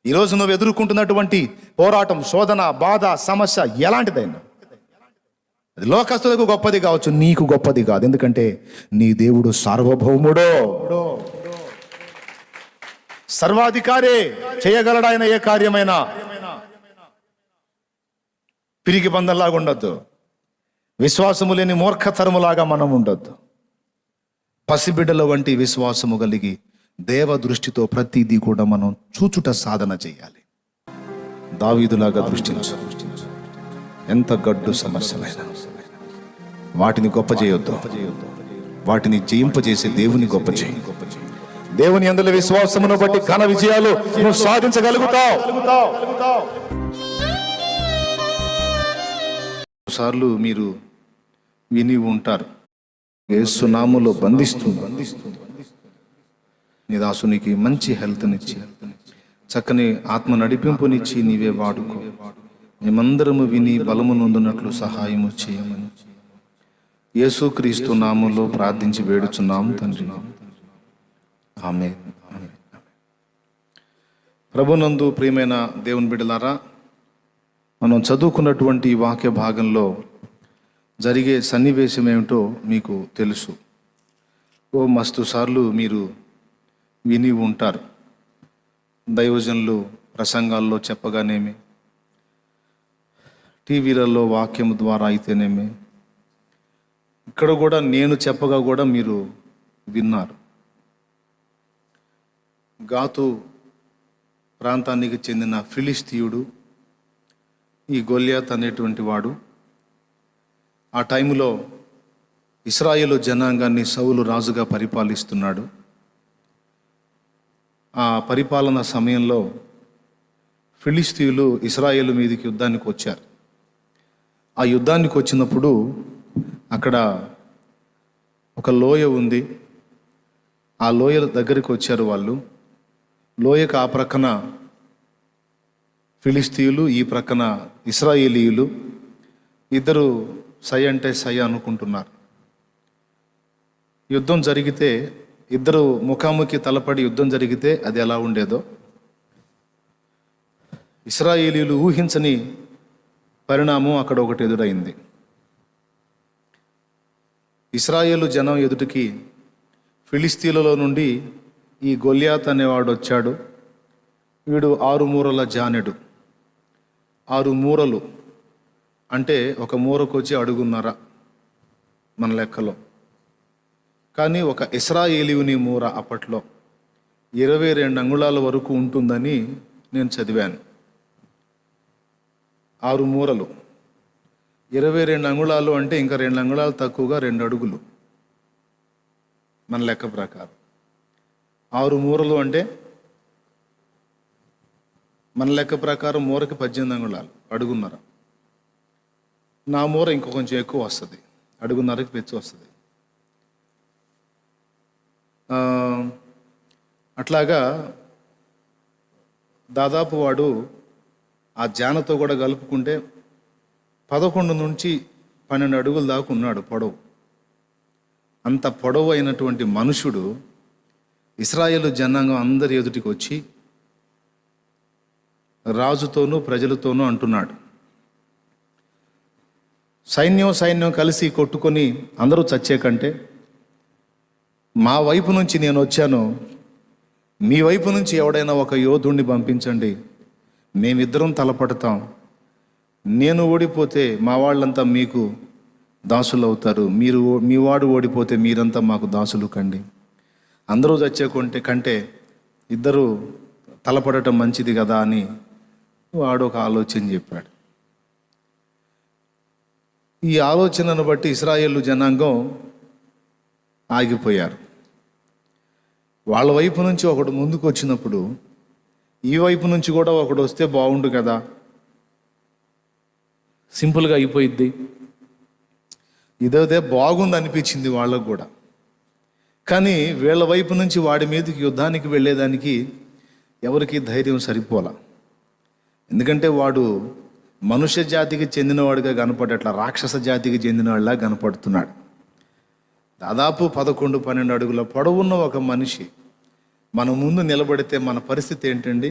ఈరోజు నువ్వు ఎదుర్కొంటున్నటువంటి పోరాటం, శోధన, బాధ, సమస్య ఎలాంటిదైనా అది లోకస్తులకు గొప్పది కావచ్చు, నీకు గొప్పది కాదు. ఎందుకంటే నీ దేవుడు సార్వభౌముడో, సర్వాధికారే, చేయగలడాయన ఏ కార్యమైనా. పిరికి బంధంలాగా ఉండొద్దు, విశ్వాసము లేని మూర్ఖతరములాగా మనం ఉండొద్దు. పసిబిడ్డల వంటి విశ్వాసము కలిగి దేవ దృష్టితో ప్రతిదీ కూడా మనం చూచుట సాధన చేయాలి. దావీదులాగా దృష్టించు. ఎంత గడ్డు సమస్యలైనా వాటిని గొప్ప చేయొద్దు, వాటిని జయింపజేసే దేవుని గొప్ప చేయి. దేవుని యందు విశ్వాసమును బట్టి ఘన విజయాలు నువ్వు సాధించగలుగుతావు. సార్లు మీరు విని ఉంటారు, యేసు నామములో బంధిస్తుంది. నీ దాసునికి మంచి హెల్త్నిచ్చి, చక్కని ఆత్మ నడిపింపునిచ్చి నీవే వాడుకో. మేమందరము విని బలము నొందునట్లు సహాయము చేయమని యేసుక్రీస్తు నామములో ప్రార్థించి వేడుచున్నాము తండ్రి, ఆమేన్. ప్రభునందు ప్రియమైన దేవుని బిడ్డలారా, మనం చదువుకున్నటువంటి వాక్య భాగంలో జరిగే సన్నివేశం ఏమిటో మీకు తెలుసు. మస్తు సార్లు మీరు విని ఉంటారు. దైవజనులు ప్రసంగాల్లో చెప్పగానేమి, టీవీలలో వాక్యం ద్వారా అయితేనేమి, ఇక్కడ కూడా నేను చెప్పగా కూడా మీరు విన్నారు. గాతు ప్రాంతానికి చెందిన ఫిలిస్తీయుడు ఈ గొల్యాత్ అనేటువంటి వాడు ఆ టైంలో ఇశ్రాయేలు జనాంగాన్ని సౌలు రాజుగా పరిపాలిస్తున్నాడు. ఆ పరిపాలన సమయంలో ఫిలిస్తీయులు ఇశ్రాయేలు మీదకి యుద్ధానికి వచ్చారు. ఆ యుద్ధానికి వచ్చినప్పుడు అక్కడ ఒక లోయ ఉంది. ఆ లోయ దగ్గరికి వచ్చారు వాళ్ళు. లోయకు ఆ ప్రక్కన ఫిలిస్తీయులు, ఈ ప్రక్కన ఇశ్రాయేలీయులు. ఇద్దరు సై అంటే సై అనుకుంటున్నారు. యుద్ధం జరిగితే, ఇద్దరు ముఖాముఖి తలపడి యుద్ధం జరిగితే అది ఎలా ఉండేదో ఇశ్రాయేలీయులు ఊహించని పరిణామం అక్కడ ఒకటి ఎదురైంది. ఇశ్రాయేలు జనం ఎదుటికి ఫిలిస్తీన్లలో నుండి ఈ గొల్యాత్ అనేవాడు వచ్చాడు. వీడు 6 మూరల జానెడు. 6 మూరలు అంటే ఒక మూరకొచ్చి అడుగున్నర మన లెక్కలో. కానీ ఒక ఇశ్రాయేలీయుని మూర అప్పట్లో 22 అంగుళాల వరకు ఉంటుందని నేను చదివాను. 6 మూరలు 22 అంగుళాలు అంటే ఇంకా 2 అంగుళాలు తక్కువగా 2 అడుగులు మన లెక్క ప్రకారం. 6 మూరలు అంటే మన లెక్క ప్రకారం మూరకి 18 అంగుళాలు, అడుగున్నర. నా మూర ఇంకో కొంచెం ఎక్కువ వస్తుంది, అడుగున్నరకి పెంచి వస్తుంది. అట్లాగా దాదాపు వాడు ఆ జానతో కూడా కలుపుకుంటే 11 నుంచి 12 అడుగుల దాకా ఉన్నాడు పొడవు. అంత పొడవు అయినటువంటి మనుషుడు ఇశ్రాయేలు జనాంగం అందరి ఎదుటికి వచ్చి రాజుతోనూ ప్రజలతోనూ అంటున్నాడు, సైన్యం కలిసి కొట్టుకొని అందరూ చచ్చే కంటే మా వైపు నుంచి నేను వచ్చాను, మీ వైపు నుంచి ఎవడైనా ఒక యోధుడిని పంపించండి, మేమిద్దరం తలపడతాం. నేను ఓడిపోతే మా వాళ్ళంతా మీకు దాసులు అవుతారు, మీ వాడు ఓడిపోతే మీరంతా మాకు దాసులు కండి. అందరూ చచ్చే కంటే ఇద్దరు తలపడటం మంచిది కదా అని వాడు ఒక ఆలోచన చెప్పాడు. ఈ ఆలోచనను బట్టి ఇశ్రాయేలు జనాంగం ఆగిపోయారు. వాళ్ళ వైపు నుంచి ఒకడు ముందుకు వచ్చినప్పుడు ఈ వైపు నుంచి కూడా ఒకడు వస్తే బాగుండు కదా, సింపుల్గా అయిపోయిద్ది. ఇదే బాగుంది అనిపించింది వాళ్ళకు కూడా. కానీ వీళ్ళ వైపు నుంచి వాడి మీదకి యుద్ధానికి వెళ్ళేదానికి ఎవరికి ధైర్యం సరిపోలా. ఎందుకంటే వాడు మనుష్య జాతికి చెందినవాడుగా కనపడట్లా, రాక్షస జాతికి చెందినవాడిలా కనపడుతున్నాడు. దాదాపు 11-12 అడుగుల పొడవున్న ఒక మనిషి మన ముందు నిలబడితే మన పరిస్థితి ఏంటండి?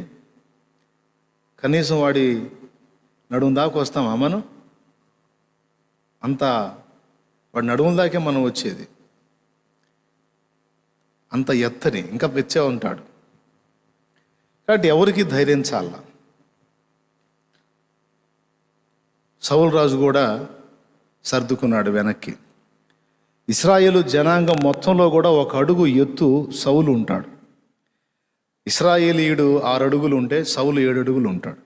కనీసం వాడి నడుము దాకా వస్తామా మనం? అంత వాడి నడుముల దాకే మనం వచ్చేది. అంత ఎత్తని ఇంకా పెచ్చే ఉంటాడు. కాబట్టి ఎవరికి ధైర్యం చాల. సౌలు రాజు కూడా సర్దుకున్నాడు వెనక్కి. ఇశ్రాయేలు జనాంగం మొత్తంలో కూడా ఒక అడుగు ఎత్తు సౌలు ఉంటాడు. ఇశ్రాయేలీయుడు 6 అడుగులు ఉంటే సౌలు 7 అడుగులు ఉంటాడు.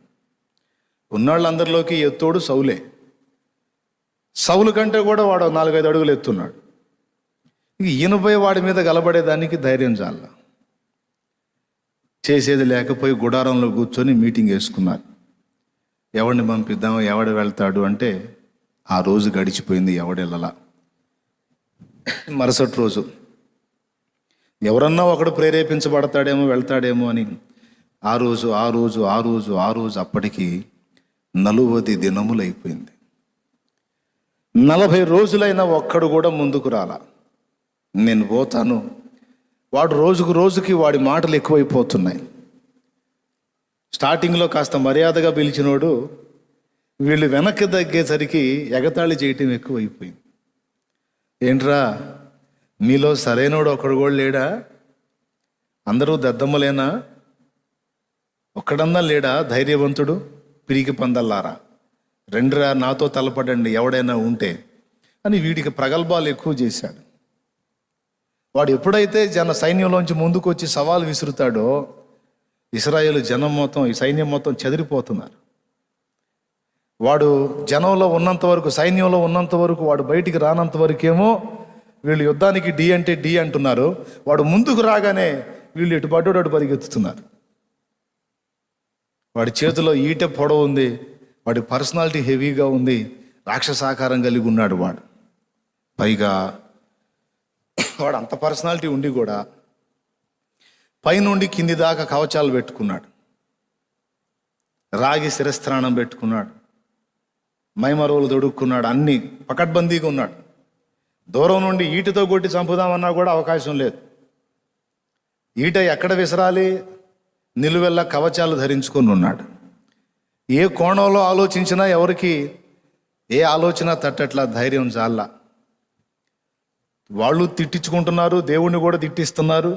ఉన్నాళ్ళందరిలోకి ఎత్తోడు సౌలే. సౌలు కంటే కూడా వాడు 4-5 అడుగులు ఎత్తున్నాడు. ఈయనపై వాడి మీద గలబడేదానికి ధైర్యం చాల. చేసేది లేకపోయి గుడారంలో కూర్చొని మీటింగ్ వేసుకున్నారు. ఎవడిని పంపిద్దాం, ఎవడు వెళ్తాడు అంటే ఆ రోజు గడిచిపోయింది. ఎవడెళ్ళలా. మరుసటి రోజు ఎవరన్నా ఒకడు ప్రేరేపించబడతాడేమో, వెళ్తాడేమో అని ఆ రోజు అప్పటికి 40 దినములు అయిపోయింది. 40 రోజులైన ఒక్కడు కూడా ముందుకు రాలా. నేను పోతాను. వాడు రోజుకి వాడి మాటలు ఎక్కువైపోతున్నాయి. స్టార్టింగ్లో కాస్త మర్యాదగా పిలిచినోడు వీళ్ళు వెనక్కి తగ్గేసరికి ఎగతాళి చేయటం ఎక్కువైపోయింది. ఏంట్రా మీలో సరైనోడు ఒకడు కూడా లేడా? అందరూ దద్దమ్మలేనా? ఒక్కడన్నా లేడా ధైర్యవంతుడు? పిరికి పందల్లారా, రెండురా నాతో తలపడండి ఎవడైనా ఉంటే అని వీడికి ప్రగల్భాలు ఎక్కువ చేశాడు. వాడు ఎప్పుడైతే సైన్యంలోంచి ముందుకు వచ్చి సవాలు విసురుతాడో ఇశ్రాయేలు జనం మొత్తం, ఈ సైన్యం మొత్తం చెదిరిపోతున్నారు. వాడు జనంలో ఉన్నంత వరకు, సైన్యంలో ఉన్నంత వరకు, వాడు బయటికి రానంత వరకేమో వీళ్ళు యుద్ధానికి డి అంటే డి అంటున్నారు. వాడు ముందుకు రాగానే వీళ్ళు ఎటు పడ్డాడు అటు పరిగెత్తుతున్నారు. వాడి చేతిలో ఈటె పొడవు ఉంది, వాడి పర్సనాలిటీ హెవీగా ఉంది, రాక్షసాకారం కలిగి ఉన్నాడు వాడు. పైగా వాడు అంత పర్సనాలిటీ ఉండి కూడా పైనుండి కింది దాకా కవచాలు పెట్టుకున్నాడు, రాగి శిరస్త్రాణం పెట్టుకున్నాడు, మైమరువులు దొడుక్కున్నాడు, అన్నీ పకడ్బందీగా ఉన్నాడు. దూరం నుండి ఈటతో కొట్టి చంపుదామన్నా కూడా అవకాశం లేదు. ఈట ఎక్కడ విసరాలి? నిలువెల్లా కవచాలు ధరించుకొని ఉన్నాడు. ఏ కోణంలో ఆలోచించినా ఎవరికి ఏ ఆలోచన తట్టట్లా, ధైర్యం చాలా. వాళ్ళు తిట్టించుకుంటున్నారు, దేవుణ్ణి కూడా తిట్టిస్తున్నారు.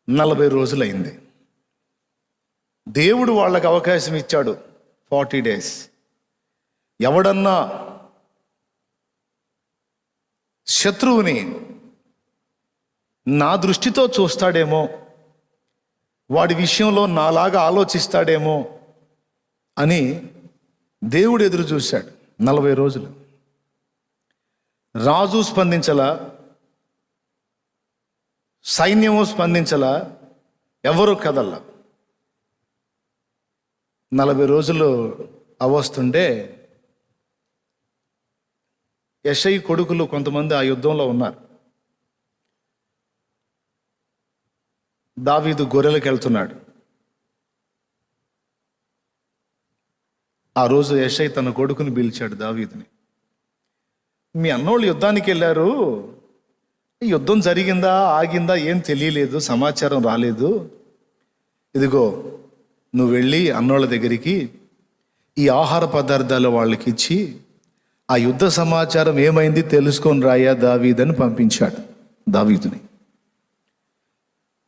40 రోజులైంది. దేవుడు వాళ్ళకి అవకాశం ఇచ్చాడు 40 days. ఎవడన్నా శత్రువుని నా దృష్టితో చూస్తాడేమో, వాడి విషయంలో నాలాగా ఆలోచిస్తాడేమో అని దేవుడు ఎదురు చూశాడు 40 రోజులు. రాజు స్పందించలా, సైన్యము స్పందించలా, ఎవరు కదల్లా. 40 రోజులు అవస్తుంటే యెషై కొడుకులు కొంతమంది ఆ యుద్ధంలో ఉన్నారు. దావీదు గొర్రెలకు వెళ్తున్నాడు. ఆ రోజు యెషై తన కొడుకుని పిలిచాడు దావీదుని. మీ అన్నోళ్ళు యుద్ధానికి వెళ్ళారు, యుద్ధం జరిగిందా ఆగిందా ఏం తెలియలేదు, సమాచారం రాలేదు. ఇదిగో నువ్వు వెళ్ళి అన్నోళ్ళ దగ్గరికి ఈ ఆహార పదార్థాలు వాళ్ళకి ఇచ్చి ఆ యుద్ధ సమాచారం ఏమైంది తెలుసుకొని రాయా దావీదని పంపించాడు దావీదుని.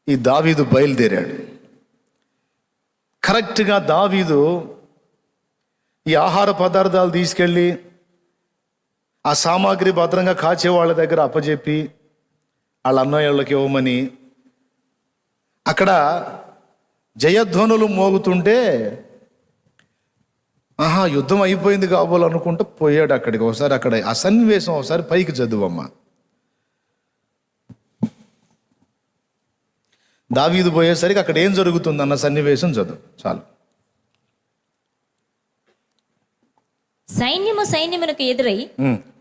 ఈ దావీదు బయలుదేరాడు. కరెక్ట్గా దావీదు ఈ ఆహార పదార్థాలు తీసుకెళ్ళి ఆ సామాగ్రి భద్రంగా కాచే వాళ్ళ దగ్గర అప్పచెప్పి వాళ్ళ అన్నయ్యళ్ళకి ఇవ్వమని అక్కడ జయధ్వనులు మోగుతుంటే యుద్ధం అయిపోయింది కాబోలనుకుంటూ పోయాడు అక్కడికి. ఒకసారి అక్కడ ఆ సన్నివేశం ఒకసారి పైకి చదువమ్మా. దావీదు పోయేసరికి అక్కడ ఏం జరుగుతుంది అన్న సన్నివేశం చదువు చాలు. సైన్యమునకు ఎదురై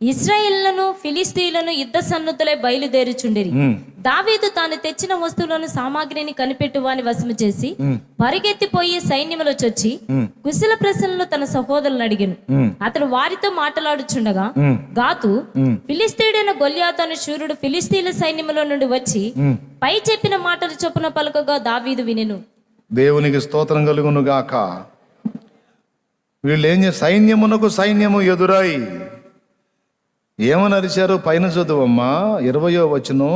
ఇశ్రాయేలును ఫిలిస్తీయులను యుద్ధ సన్నుతులై బయలుదేరుచుండిరి. దావీదు తాను తెచ్చిన వస్తువులను సామాగ్రిని కనిపెట్టు వాని వశము చేసి పరిగెత్తిపోయి సైన్యములో చొచ్చి కుశల ప్రశ్నలు తన సహోదరులను అడిగాను. అతడు వారితో మాట్లాడుచుండగా గాతు ఫిలిస్తీయుడైన గొల్యాతు అనే శూరుడు ఫిలిస్తీయుల సైన్యములో నుండి వచ్చి పై చెప్పిన మాటలు చొప్పున పలుకగా దావీదు వినెను. దేవునికి స్తోత్రం కలుగును గాక. వీళ్ళు ఏం చేస్తారు? సైన్యమునకు సైన్యము ఎదురాయి ఏమని అరిచారు? పైన చదువమ్మా 20వ వచనం.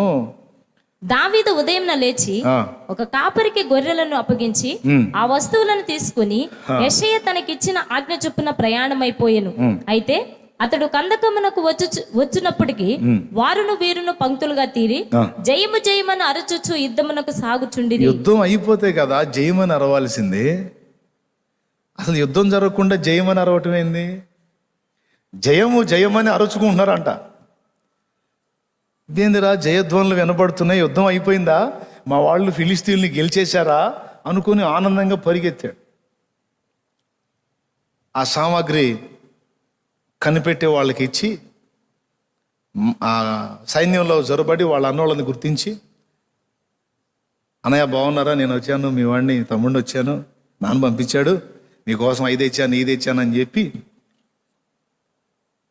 దావీదు ఉదయం లేచి ఆ, ఒక కాపరికి గొర్రెలను అప్పగించి ఆ వస్తువులను తీసుకుని యెషయా తనకిచ్చిన ఆజ్ఞ చొప్పున ప్రయాణమైపోయెను. అయితే అతడు కందకమునకు వచ్చినప్పటికీ వారును వీరును పంక్తులుగా తీరి జయము జయమని అరచుచు యుద్ధమునకు సాగుచుండిరి. యుద్ధం అయిపోతే కదా జయమని అరవాల్సింది. అసలు యుద్ధం జరగకుండా జయమని అరవటం ఏంది? జయము జయమని అరుచుకుంటున్నారంట. ఇదేందిరా జయధ్వనులు వినపడుతున్నాయి, యుద్ధం అయిపోయిందా, మా వాళ్ళు ఫిలిస్తీన్లు గెలిచేశారా అనుకుని ఆనందంగా పరిగెత్తాడు. ఆ సామాగ్రి కనిపెట్టే వాళ్ళకి ఇచ్చి ఆ సైన్యంలో జొరబడి వాళ్ళ అన్నోళ్ళని గుర్తించి, అన్నయ్య బాగున్నారా, నేను వచ్చాను, మీ వాడిని తమ్ముడిని వచ్చాను, నాన్న పంపించాడు, మీకోసం ఇది తెచ్చాను అని చెప్పి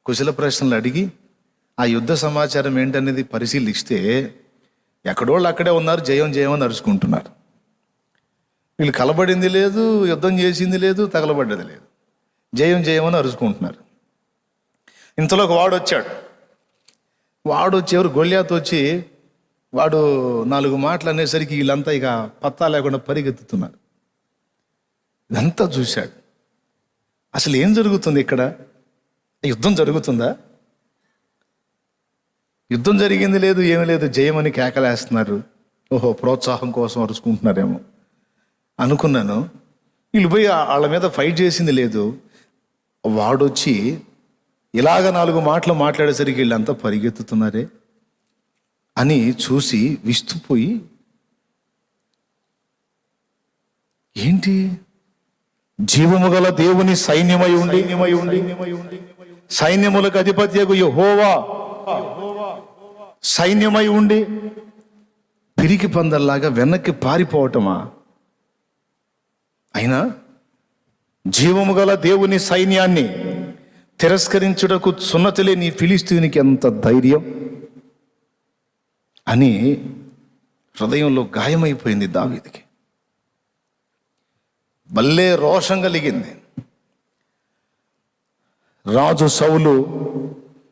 కుశల ప్రశ్నలు అడిగి ఆ యుద్ధ సమాచారం ఏంటనేది పరిశీలిస్తే ఎక్కడోళ్ళు అక్కడే ఉన్నారు, జయం జయం అని అరుచుకుంటున్నారు. వీళ్ళు కలబడింది లేదు, యుద్ధం చేసింది లేదు, తగలబడ్డది లేదు, జయం జయం అని అరుచుకుంటున్నారు. ఇంతలో ఒక వాడు వచ్చి ఎవరు గొల్యాత్ వచ్చి వాడు 4 మాటలు అనేసరికి వీళ్ళంతా ఇక పత్తా లేకుండా పరిగెత్తుతున్నారు. ఇదంతా చూశాడు. అసలు ఏం జరుగుతుంది ఇక్కడ? యుద్ధం జరుగుతుందా? యుద్ధం జరిగింది లేదు, ఏమీ లేదు, జయమని కేకలేస్తున్నారు. ఓహో, ప్రోత్సాహం కోసం అరుచుకుంటున్నారేమో అనుకున్నాను. వీళ్ళు పోయి వాళ్ళ మీద ఫైట్ చేసింది లేదు. వాడొచ్చి ఇలాగ 4 మాటలు మాట్లాడేసరికి వీళ్ళంతా పరిగెత్తుతున్నారే అని చూసి విస్తుపోయి, ఏంటి, జీవము గల దేవుని సైన్యమై ఉండి సైన్యములకు అధిపత్యకు యెహోవా సైన్యమై ఉండి పిరికి పందల్లాగా వెనక్కి పారిపోవటమా? అయినా జీవము గల దేవుని సైన్యాన్ని తిరస్కరించుటకు సున్నతి నీ ఫిలిస్తీనికి ఎంత ధైర్యం అని హృదయంలో గాయమైపోయింది దావీదుకి. భలే రోషం కలిగింది. రాజు సౌలు,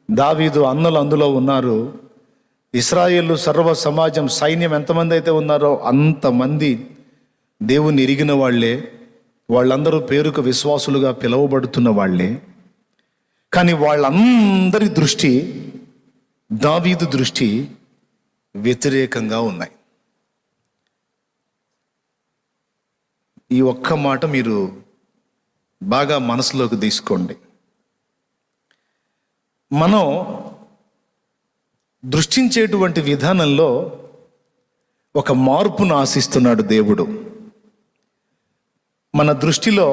దావీదు అన్నలు అందులో ఉన్నారు. ఇశ్రాయేలు సర్వ సమాజం సైన్యం ఎంతమంది అయితే ఉన్నారో అంతమంది దేవుని ఎరిగిన వాళ్ళే, వాళ్ళందరూ పేరుకు విశ్వాసులుగా పిలువబడుతున్న వాళ్ళే. కానీ వాళ్ళందరి దృష్టి దావీదు దృష్టి వ్యతిరేకంగా ఉన్నాయి. ఈ ఒక్క మాట మీరు బాగా మనసులోకి తీసుకోండి. మనం దృష్టించేటువంటి విధానంలో ఒక మార్పును ఆశిస్తున్నాడు దేవుడు. మన దృష్టిలో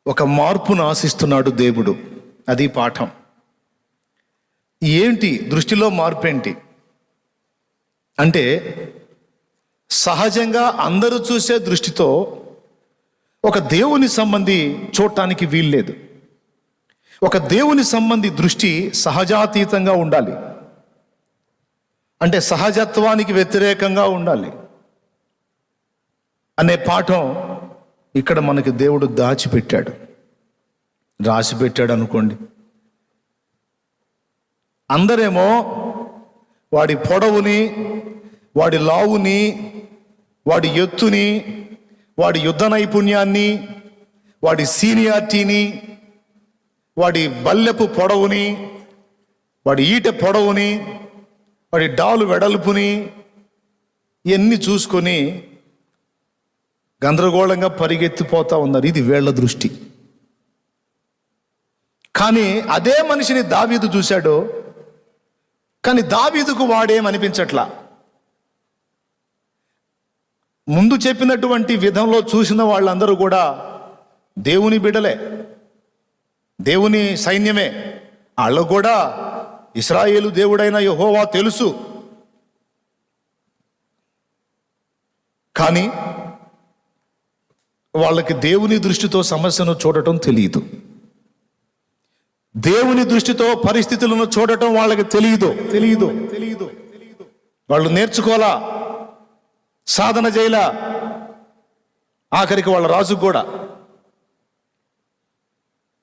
ఒక మార్పును ఆశిస్తున్నాడు దేవుడు. అది పాఠం. ఏంటి దృష్టిలో మార్పు ఏంటి అంటే, సహజంగా అందరూ చూసే దృష్టితో ఒక దేవుని సంబంధి చూడటానికి వీల్లేదు. ఒక దేవుని సంబంధి దృష్టి సహజాతీతంగా ఉండాలి, అంటే సహజత్వానికి వ్యతిరేకంగా ఉండాలి అనే పాఠం ఇక్కడ మనకి దేవుడు దాచిపెట్టాడు, రాసిపెట్టాడు అనుకోండి. అందరేమో వాడి పొడవుని, వాడి లావుని, వాడి ఎత్తుని, వాడి యుద్ధ నైపుణ్యాన్ని, వాడి సీనియారిటీని, వాడి బల్లెపు పొడవుని, వాడి ఈట పొడవుని, వాడి డాలు వెడల్పుని ఇవన్నీ చూసుకొని గందరగోళంగా పరిగెత్తిపోతా ఉన్నారు. ఇది వీళ్ళ దృష్టి. కానీ అదే మనిషిని దావీదు చూశాడు. కానీ దావీదుకు వాడేమనిపించట్లా. ముందు చెప్పినటువంటి విధంలో చూసిన వాళ్ళందరూ కూడా దేవుని బిడ్డలే, దేవుని సైన్యమే. వాళ్ళకు కూడా ఇశ్రాయేలు దేవుడైన యెహోవా తెలుసు. కానీ వాళ్ళకి దేవుని దృష్టితో సమస్యను చూడటం తెలియదు. దేవుని దృష్టితో పరిస్థితులను చూడటం వాళ్ళకి తెలియదు. వాళ్ళు నేర్చుకోలా, సాధన చేయలా. ఆఖరికి వాళ్ళ రాజుకు కూడా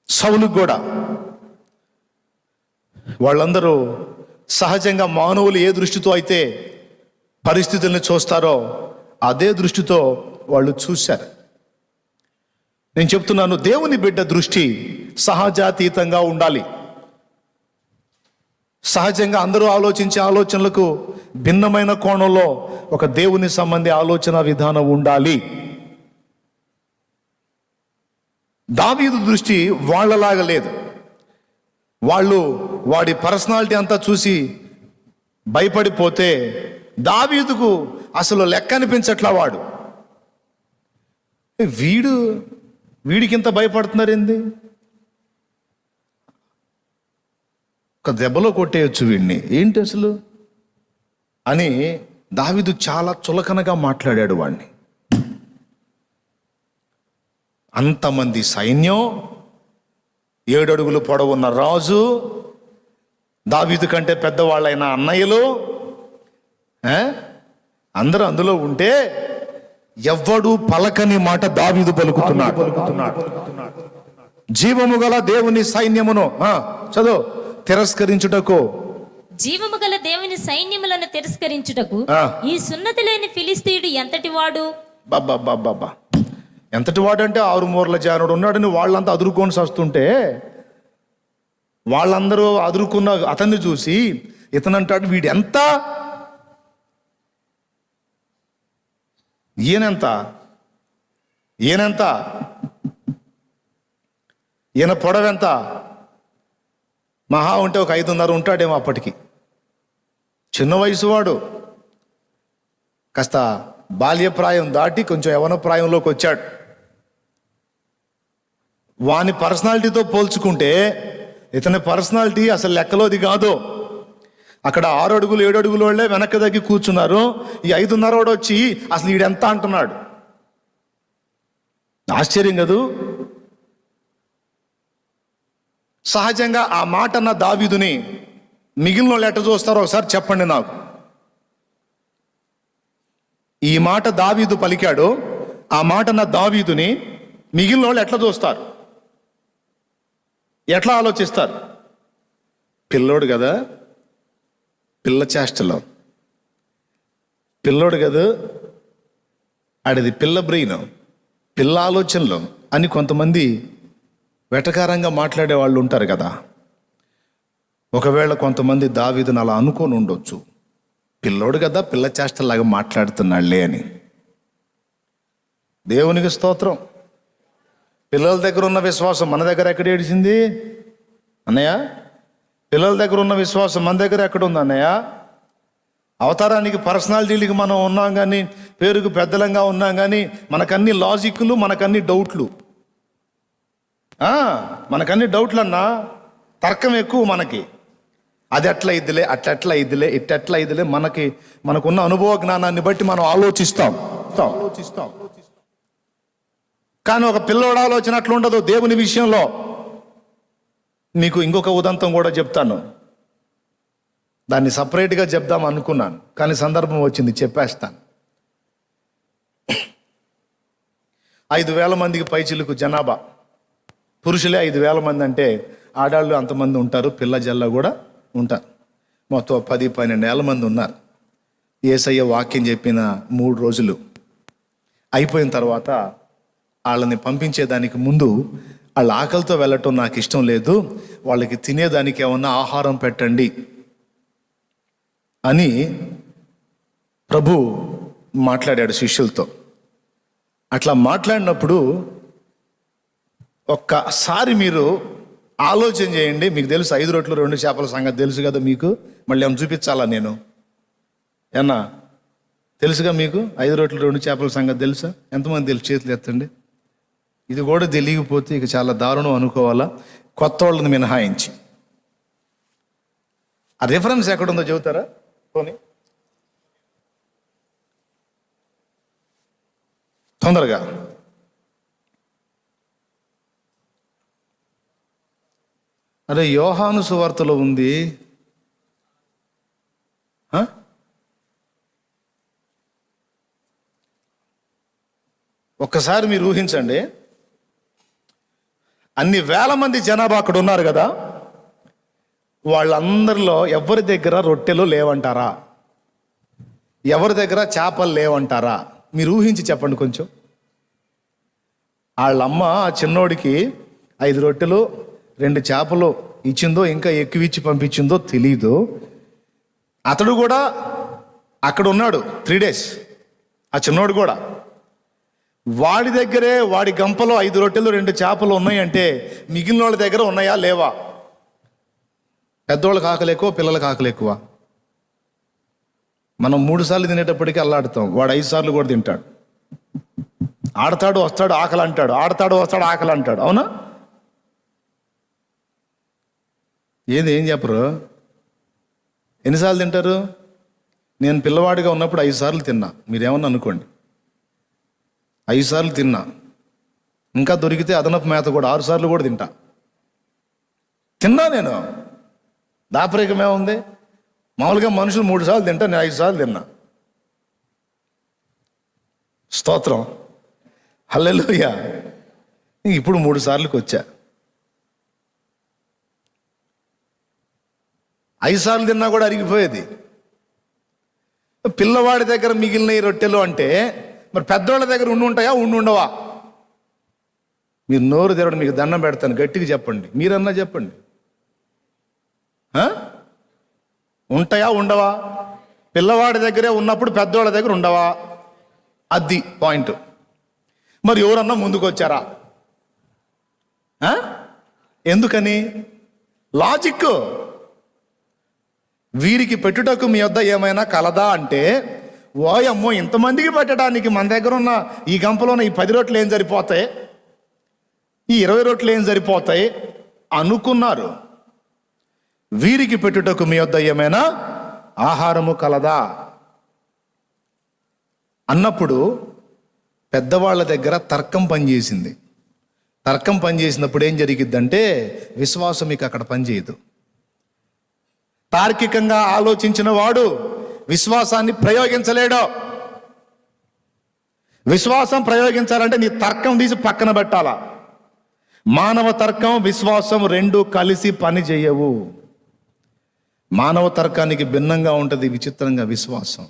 సౌలుకు కూడా. వాళ్ళందరూ సహజంగా మానవులు ఏ దృష్టితో అయితే పరిస్థితుల్ని చూస్తారో అదే దృష్టితో వాళ్ళు చూశారు. నేను చెప్తున్నాను, దేవుని బిడ్డ దృష్టి సహజాతీతంగా ఉండాలి. సహజంగా అందరూ ఆలోచించే ఆలోచనలకు భిన్నమైన కోణంలో ఒక దేవుని సంబంధి ఆలోచన విధానం ఉండాలి. దావీదు దృష్టి వాళ్ళలాగా లేదు. వాడి పర్సనాలిటీ అంతా చూసి భయపడిపోతే దావీదుకు అసలు లెక్క అనిపించట్లా. వీడికింత భయపడుతున్నారు ఏంది, ఒక దెబ్బలో కొట్టేయచ్చు వీడిని, ఏంటి అసలు అని దావీదు చాలా చులకనగా మాట్లాడాడు వాడిని. అంతమంది సైన్యం, 7 అడుగులు పొడవున్న రాజు, దావీదు కంటే పెద్దవాళ్ళైన అన్నయ్యలు అందరూ అందులో ఉంటే ఎవ్వడు పలకని మాట దావీదు పలుకుతున్నాడు. జీవము గల దేవుని సైన్యమును చదువు తిరస్కరించుటకు, జీవము గల దేవుని సైన్యములను తిరస్కరించుటకు ఈ సున్నతి లేని ఫిలిస్తీయుడు ఎంతటి వాడు. బాబా ఎంతటి వాడు అంటే 6 మూరల జానుడు ఉన్నాడని వాళ్ళంతా అదురుకొని వస్తుంటే వాళ్ళందరూ అదురుకున్న అతన్ని చూసి ఇతనంటాడు, వీడు ఎంత, ఈయనెంత, ఈయన పొడవెంత, మహా ఉంటే ఒక 5.5 ఉంటాడేమో అప్పటికి. చిన్న వయసు వాడు, కాస్త బాల్యప్రాయం దాటి కొంచెం యవన ప్రాయంలోకి వచ్చాడు. వాని పర్సనాలిటీతో పోల్చుకుంటే ఇతని పర్సనాలిటీ అసలు లెక్కలోది కాదు. అక్కడ 6 అడుగులు 7 అడుగుల వాళ్ళే వెనక్కి దగ్గర కూర్చున్నారు. ఈ 5.5 వాడు వచ్చి అసలు ఈడెంత అంటున్నాడు. ఆశ్చర్యం కదూ. సహజంగా ఆ మాట అన్న దావీదుని మిగిలిన వాళ్ళు ఎట్ట చూస్తారో ఒకసారి చెప్పండి నాకు. ఈ మాట దావీదు పలికాడు, ఆ మాట అన్న దావీదుని మిగిలిన వాళ్ళు ఎట్లా చూస్తారు, ఎట్లా ఆలోచిస్తారు? పిల్లోడు కదా, పిల్ల చేష్టలో పిల్లోడు కదా, ఆడిది పిల్ల బ్రెయిన్, పిల్ల ఆలోచనలో అని కొంతమంది వెటకారంగా మాట్లాడే వాళ్ళు ఉంటారు కదా. ఒకవేళ కొంతమంది దావీదుని అలా అనుకొని ఉండొచ్చు, పిల్లోడు కదా పిల్ల చేష్టలాగా మాట్లాడుతున్నాళ్లే అని. దేవునికి స్తోత్రం. పిల్లల దగ్గర ఉన్న విశ్వాసం మన దగ్గర ఎక్కడ ఏడిచింది అన్నయ్య? పిల్లల దగ్గర ఉన్న విశ్వాసం మన దగ్గర ఎక్కడ ఉంది అన్నయ్య? అవతారానికి పర్సనాలిటీలకి మనం ఉన్నాం కానీ, పేరుకు పెద్దలంగా ఉన్నాం కానీ, మనకన్నీ లాజిక్లు, మనకన్నీ డౌట్లు. మనకన్నీ డౌట్లు అన్నా, తర్కం ఎక్కువ మనకి. అది ఎట్లా ఇద్దిలే, అట్లా ఇద్దిలే, ఇట్టెట్లా ఇద్దిలే, మనకున్న అనుభవ జ్ఞానాన్ని బట్టి మనం ఆలోచిస్తాం. కానీ ఒక పిల్లోడు ఆలోచన అట్లా ఉండదు దేవుని విషయంలో. మీకు ఇంకొక ఉదంతం కూడా చెప్తాను, దాన్ని సపరేట్గా చెప్దాం అనుకున్నాను కానీ సందర్భం వచ్చింది, చెప్పేస్తాను. 5,000 మందికి పైచిలుకు జనాభా, పురుషులే 5,000 మంది అంటే ఆడాళ్ళు అంతమంది ఉంటారు, పిల్ల జల్ల కూడా ఉంటారు. మొత్తం 10-12 మంది ఉన్నారు. యేసయ్య వాక్యం చెప్పిన 3 రోజులు అయిపోయిన తర్వాత వాళ్ళని పంపించేదానికి ముందు వాళ్ళ ఆకలితో వెళ్ళటం నాకు ఇష్టం లేదు, వాళ్ళకి తినేదానికి ఏమన్నా ఆహారం పెట్టండి అని ప్రభు మాట్లాడాడు శిష్యులతో. అట్లా మాట్లాడినప్పుడు ఒక్కసారి మీరు ఆలోచన చేయండి. మీకు తెలుసు 5 రొట్టెలు 2 చేపల సంగతి తెలుసు కదా మీకు, మళ్ళీ ఏమైనా చూపించాలా నేను? ఏమన్నా తెలుసుగా మీకు? 5 రొట్టెలు 2 చేపల సంగతి తెలుసా? ఎంతమంది తెలుసు? చేతులు ఎత్తండి. ఇది కూడా తెలియకపోతే ఇక చాలా దారుణం అనుకోవాలా, కొత్త వాళ్ళని మినహాయించి. ఆ రిఫరెన్స్ ఎక్కడుందో చెబుతారా పోనీ తొందరగా? అరే యోహాను సువార్తలో ఉంది. ఒక్కసారి మీరు ఊహించండి, అన్ని వేల మంది జనాభా అక్కడ ఉన్నారు కదా, వాళ్ళందరిలో ఎవరి దగ్గర రొట్టెలు లేవంటారా? ఎవరి దగ్గర చేపలు లేవంటారా? మీరు ఊహించి చెప్పండి కొంచెం. వాళ్ళమ్మ ఆ చిన్నోడికి 5 రొట్టెలు 2 చేపలు ఇచ్చిందో, ఇంకా ఎక్కువ ఇచ్చి పంపించిందో తెలీదు. అతడు కూడా అక్కడ ఉన్నాడు 3 days. ఆ చిన్నోడు కూడా వాడి దగ్గరే, వాడి గంపలో 5 రొట్టెలు 2 చేపలు ఉన్నాయంటే మిగిలిన వాళ్ళ దగ్గర ఉన్నాయా లేవా? పెద్దోళ్ళకి ఆకలి ఎక్కువ, పిల్లలకి ఆకలి ఎక్కువ. మనం 3 సార్లు తినేటప్పటికీ అల్లాడుతాం, వాడు 5 సార్లు కూడా తింటాడు. ఆడతాడు వస్తాడు ఆకలి అంటాడు, ఆడతాడు వస్తాడు ఆకలి అంటాడు. అవునా? ఏం చెప్పరు? ఎన్నిసార్లు తింటారు? నేను పిల్లవాడిగా ఉన్నప్పుడు 5 సార్లు తిన్నా. మీరేమన్నా అనుకోండి, 5 సార్లు తిన్నా. ఇంకా దొరికితే అదనపు మేత కూడా 6 సార్లు కూడా తిన్నా నేను. దాపరికమే ఉంది. మామూలుగా మనుషులు 3 సార్లు తింటా, నేను 5 సార్లు తిన్నా. స్తోత్రం, హల్లెలూయా. ఇప్పుడు 3 సార్లకు వచ్చా. 5 సార్లు తిన్నా కూడా అరిగిపోయేది. పిల్లవాడి దగ్గర మిగిలిన ఈ రొట్టెలు అంటే మరి పెద్దవాళ్ళ దగ్గర ఉంటాయా ఉండవా? మీరు నోరు తెరవడం, మీకు దండం పెడతాను, గట్టిగా చెప్పండి. మీరన్నా చెప్పండి, ఉంటాయా ఉండవా? పిల్లవాడి దగ్గరే ఉన్నప్పుడు పెద్దవాళ్ళ దగ్గర ఉండవా? అది పాయింట్. మరి ఎవరన్నా ముందుకు వచ్చారా? ఎందుకని? లాజిక్. వీరికి పెట్టుటకు మీ వద్ద ఏమైనా కలదా అంటే, ఓయమ్మో ఇంతమందికి పెట్టడానికి మన దగ్గర ఉన్న ఈ గంపలోన ఈ 10 రొట్టెలు ఏం సరిపోతాయి, ఈ 20 రొట్టెలు ఏం సరిపోతాయి అనుకున్నారు. వీరికి పెట్టుటకు మీ వద్ద ఏమైనా ఆహారము కలదా అన్నప్పుడు పెద్దవాళ్ళ దగ్గర తర్కం పనిచేసింది. తర్కం పనిచేసినప్పుడు ఏం జరిగిద్దంటే విశ్వాసం మీకు అక్కడ పనిచేయదు. తార్కికంగా ఆలోచించిన వాడు విశ్వాసాన్ని ప్రయోగించలేడు. విశ్వాసం ప్రయోగించాలంటే నీ తర్కం తీసి పక్కన పెట్టాలా. మానవ తర్కం, విశ్వాసం 2 కలిసి పని చేయవు. మానవ తర్కానికి భిన్నంగా ఉంటుంది విచిత్రంగా విశ్వాసం.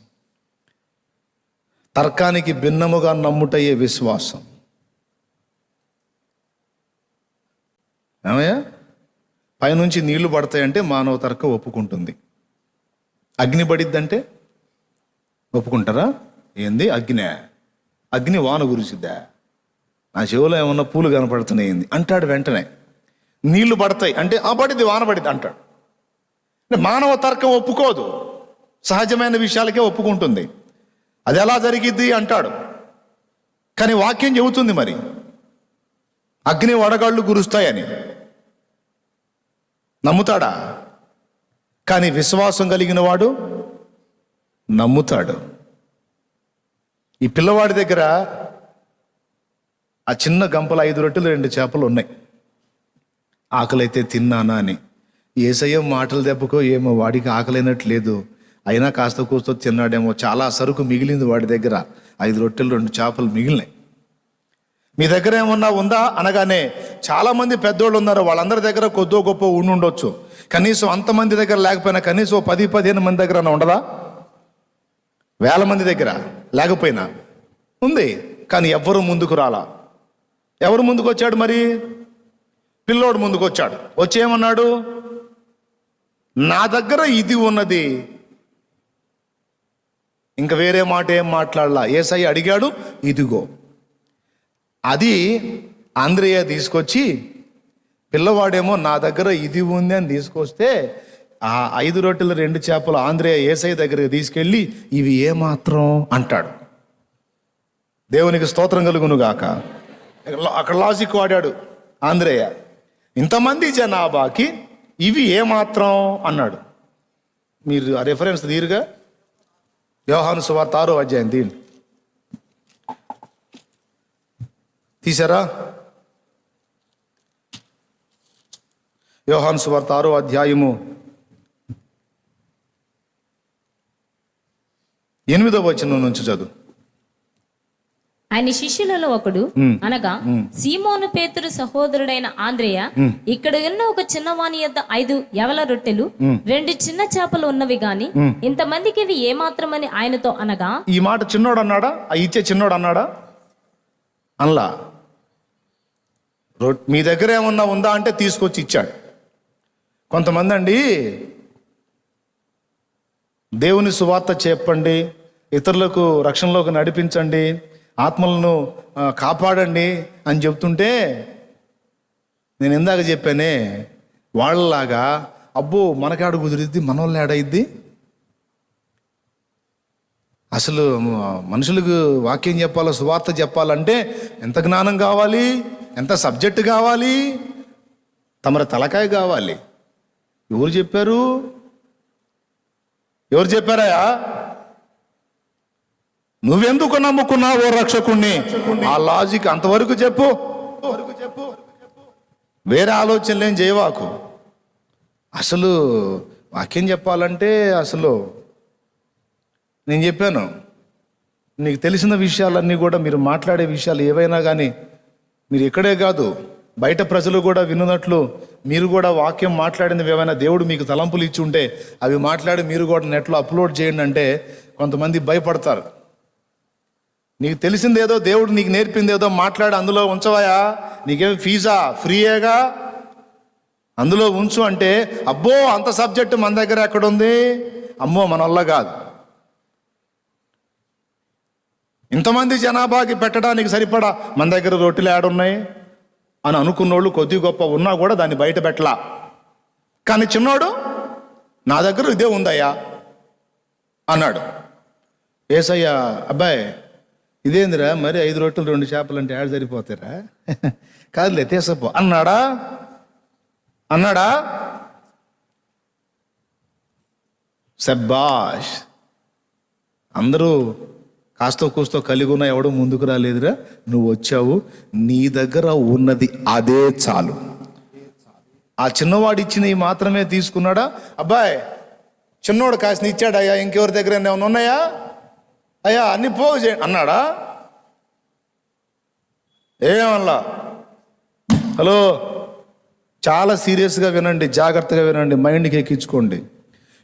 తర్కానికి భిన్నముగా నమ్ముటయే విశ్వాసం. ఏమయ్యా, పైనుంచి నీళ్లు పడతాయంటే మానవ తర్కం ఒప్పుకుంటుంది. అగ్ని పడిద్దంటే ఒప్పుకుంటారా? ఏంది అగ్ని వాన గురిసిద్దా? నా చెవులో ఏమన్నా పూలు కనపడుతున్నాయి అంటాడు వెంటనే. నీళ్లు పడతాయి అంటే పడిద్ది, వాన పడిద్ది అంటాడు. మానవ తర్కం ఒప్పుకోదు, సహజమైన విషయాలకే ఒప్పుకుంటుంది. అది ఎలా జరిగిద్ది అంటాడు. కానీ వాక్యం చెబుతుంది మరి అగ్ని వడగాళ్ళు కురుస్తాయని. నమ్ముతాడా? కానీ విశ్వాసం కలిగిన వాడు నమ్ముతాడు. ఈ పిల్లవాడి దగ్గర ఆ చిన్న గంపలు 5 రొట్టెలు 2 చేపలు ఉన్నాయి. ఆకలైతే తిన్నానా అని. యేసయ్య మాటలు దెబ్బకో ఏమో వాడికి ఆకలైనట్లేదు, అయినా కాస్త కూస్తో తిన్నాడేమో. చాలా సరుకు మిగిలింది వాడి దగ్గర. 5 రొట్టెలు 2 చేపలు మిగిలినాయి. మీ దగ్గర ఏమన్నా ఉందా అనగానే చాలామంది పెద్దోళ్ళు ఉన్నారు, వాళ్ళందరి దగ్గర కొద్దో గొప్ప ఉండొచ్చు. కనీసం అంతమంది దగ్గర లేకపోయినా కనీసం 10-15 మంది దగ్గర ఉండదా? వేల మంది దగ్గర లేకపోయినా ఉంది. కానీ ఎవ్వరూ ముందుకు రాలా. ఎవరు ముందుకు వచ్చాడు మరి? పిల్లోడు ముందుకు వచ్చాడు. వచ్చేమన్నాడు? నా దగ్గర ఇది ఉన్నది. ఇంకా వేరే మాట ఏం మాట్లాడలా. యేసయ్య అడిగాడు, ఇదిగో. అది ఆంద్రేయ తీసుకొచ్చి, పిల్లవాడేమో నా దగ్గర ఇది ఉంది అని తీసుకొస్తే ఆ 5 రొట్టెలు 2 చేపలు ఆంద్రేయ యేసయ్య దగ్గరికి తీసుకెళ్ళి ఇవి ఏమాత్రం అంటాడు. దేవునికి స్తోత్రం కలుగును గాక. అక్కడ లాజిక్ వాడాడు ఆంద్రేయ. ఇంతమంది జనాభాకి ఇవి ఏమాత్రం అన్నాడు. మీరు ఆ రెఫరెన్స్ తీరుగా యోహాను సువార్త 6వ అధ్యాయం తీశారా? యోహాను సువార్త 6వ అధ్యాయము 8వ వచనం నుంచి చదువు. ఆయన శిష్యులలో ఒకడు అనగా సీమోను పేతురు సహోదరుడైన ఆంద్రేయ ఇక్కడ ఉన్న ఒక చిన్నవాని యొద్ద 5 యవల రొట్టెలు 2 చిన్న చేపలు ఉన్నవి గాని ఇంతమందికి ఇవి ఏమాత్రమని ఆయనతో అనగా, ఈ మాట చిన్నోడు అన్నాడా? ఆ ఇచ్చే చిన్నోడు అన్నాడా? అనలా. మీ దగ్గర ఏమన్నా ఉందా అంటే తీసుకొచ్చి ఇచ్చాడు. కొంతమంది అండి దేవుని సువార్త చెప్పండి, ఇతరులకు రక్షణలోకి నడిపించండి, ఆత్మలను కాపాడండి అని చెప్తుంటే నేను ఇందాక చెప్పానే వాళ్ళలాగా అబ్బో మనకాడు కుదిరిద్ది, మనోళ్ళు ఏడైద్ది. అసలు మనుషులకు వాక్యం చెప్పాలో, సువార్త చెప్పాలంటే ఎంత జ్ఞానం కావాలి, ఎంత సబ్జెక్టు కావాలి, తమరి తలకాయ కావాలి. ఎవరు చెప్పారు? ఎవరు చెప్పారయా? నువ్వెందుకు నమ్ముకున్నావు ఓ రక్షకుణ్ణి? ఆ లాజిక్ అంతవరకు చెప్పు. వేరే ఆలోచనలేం చేయవాకు. అసలు వాక్యం చెప్పాలంటే అసలు నేను చెప్పాను, నీకు తెలిసిన విషయాలన్నీ కూడా మీరు మాట్లాడే విషయాలు ఏవైనా కానీ మీరు ఇక్కడే కాదు బయట ప్రజలు కూడా వినున్నట్లు మీరు కూడా వాక్యం మాట్లాడినవి ఏమైనా దేవుడు మీకు తలంపులు ఇచ్చి ఉంటే అవి మాట్లాడి మీరు కూడా నెట్లో అప్లోడ్ చేయండి అంటే కొంతమంది భయపడతారు. నీకు తెలిసిందేదో దేవుడు నీకు నేర్పిందేదో మాట్లాడి అందులో ఉంచవాయా? నీకేం ఫీజా? ఫ్రీయేగా, అందులో ఉంచు అంటే అబ్బో అంత సబ్జెక్టు మన దగ్గర ఎక్కడుంది, అమ్మో మన వల్ల కాదు. ఇంతమంది జనాభాకి పెట్టడానికి సరిపడా మన దగ్గర రొట్టెలు ఏడున్నాయి అని అనుకున్నోళ్ళు కొద్ది గొప్ప ఉన్నా కూడా దాన్ని బయట పెట్టలా. కానీ చిన్నోడు నా దగ్గర ఇదే ఉందయ్యా అన్నాడు. ఏసయ్యా అబ్బాయి ఇదేందిరా మరి 5 రొట్టెలు 2 చేపలు అంటే ఏడు సరిపోతారా? కాదులే తీసపో అన్నాడా? సబ్బాష్, అందరూ కాస్తో కూస్తో కలిగి ఉన్న ఎవడో ముందుకు రాలేదురా, నువ్వు వచ్చావు, నీ దగ్గర ఉన్నది అదే చాలు. ఆ చిన్నవాడు ఇచ్చినవి మాత్రమే తీసుకున్నాడా? అబ్బాయి చిన్నోడు కాసిన ఇచ్చాడయ్యా, ఇంకెవరి దగ్గర ఏమైనా ఉన్నాయా అయ్యా అన్ని పోగు చేయండి అన్నాడా? ఏమల్లా? హలో, చాలా సీరియస్గా వినండి, జాగ్రత్తగా వినండి, మైండ్కి ఎక్కించుకోండి.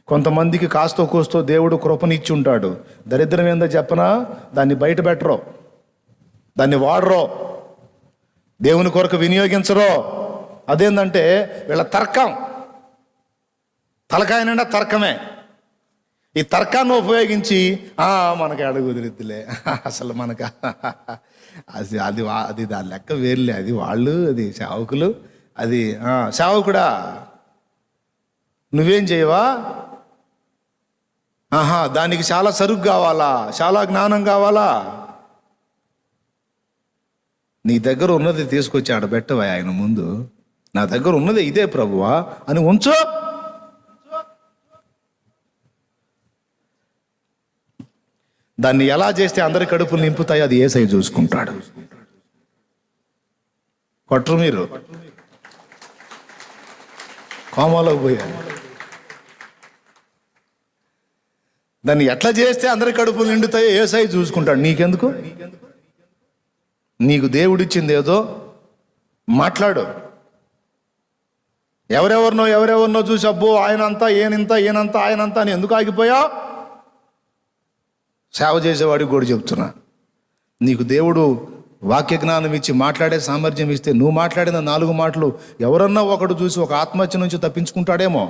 కొంతమందికి కాస్తో కోస్తో దేవుడు కృపనిచ్చి ఉంటాడు. దరిద్రం ఏందో చెప్పనా? దాన్ని బయట పెట్టరో, దాన్ని వాడరో, దేవుని కొరకు వినియోగించరో. అదేంటంటే వీళ్ళ తర్కం, తలకాయ నిండా తర్కమే. ఈ తర్కాన్ని ఉపయోగించి మనకి అడుగుదిరిద్దులే, అసలు మనకు అది దాని లెక్క వేర్లే, అది వాళ్ళు, అది సేవకులు, అది సేవకుడా నువ్వేం చేయవా? దానికి చాలా సరుకు కావాలా, చాలా జ్ఞానం కావాలా? నీ దగ్గర ఉన్నది తీసుకొచ్చి ఆడబెట్టవా ఆయన ముందు, నా దగ్గర ఉన్నది ఇదే ప్రభువా అని ఉంచు. దాన్ని ఎలా చేస్తే అందరి కడుపులు నింపుతాయో అది యేసయ్య చూసుకుంటాడు. కొట్టరు మీరు, కోమాలోకి పోయారు. దాన్ని ఎట్లా చేస్తే అందరి కడుపులు నిండుతాయో యేసయ్య చూసుకుంటాడు. నీకెందుకు? నీకు దేవుడిచ్చింది ఏదో మాట్లాడు. ఎవరెవరినో చూసి అబ్బో ఆయనంతా ఈయనంతా ఆయనంతా అని ఎందుకు ఆగిపోయావు? సేవ చేసేవాడికి కూడా చెప్తున్నా, నీకు దేవుడు వాక్య జ్ఞానం ఇచ్చి మాట్లాడే సామర్థ్యం ఇస్తే నువ్వు మాట్లాడిన 4 మాటలు ఎవరన్నా ఒకడు చూసి ఒక ఆత్మహత్య నుంచి తప్పించుకుంటాడేమో.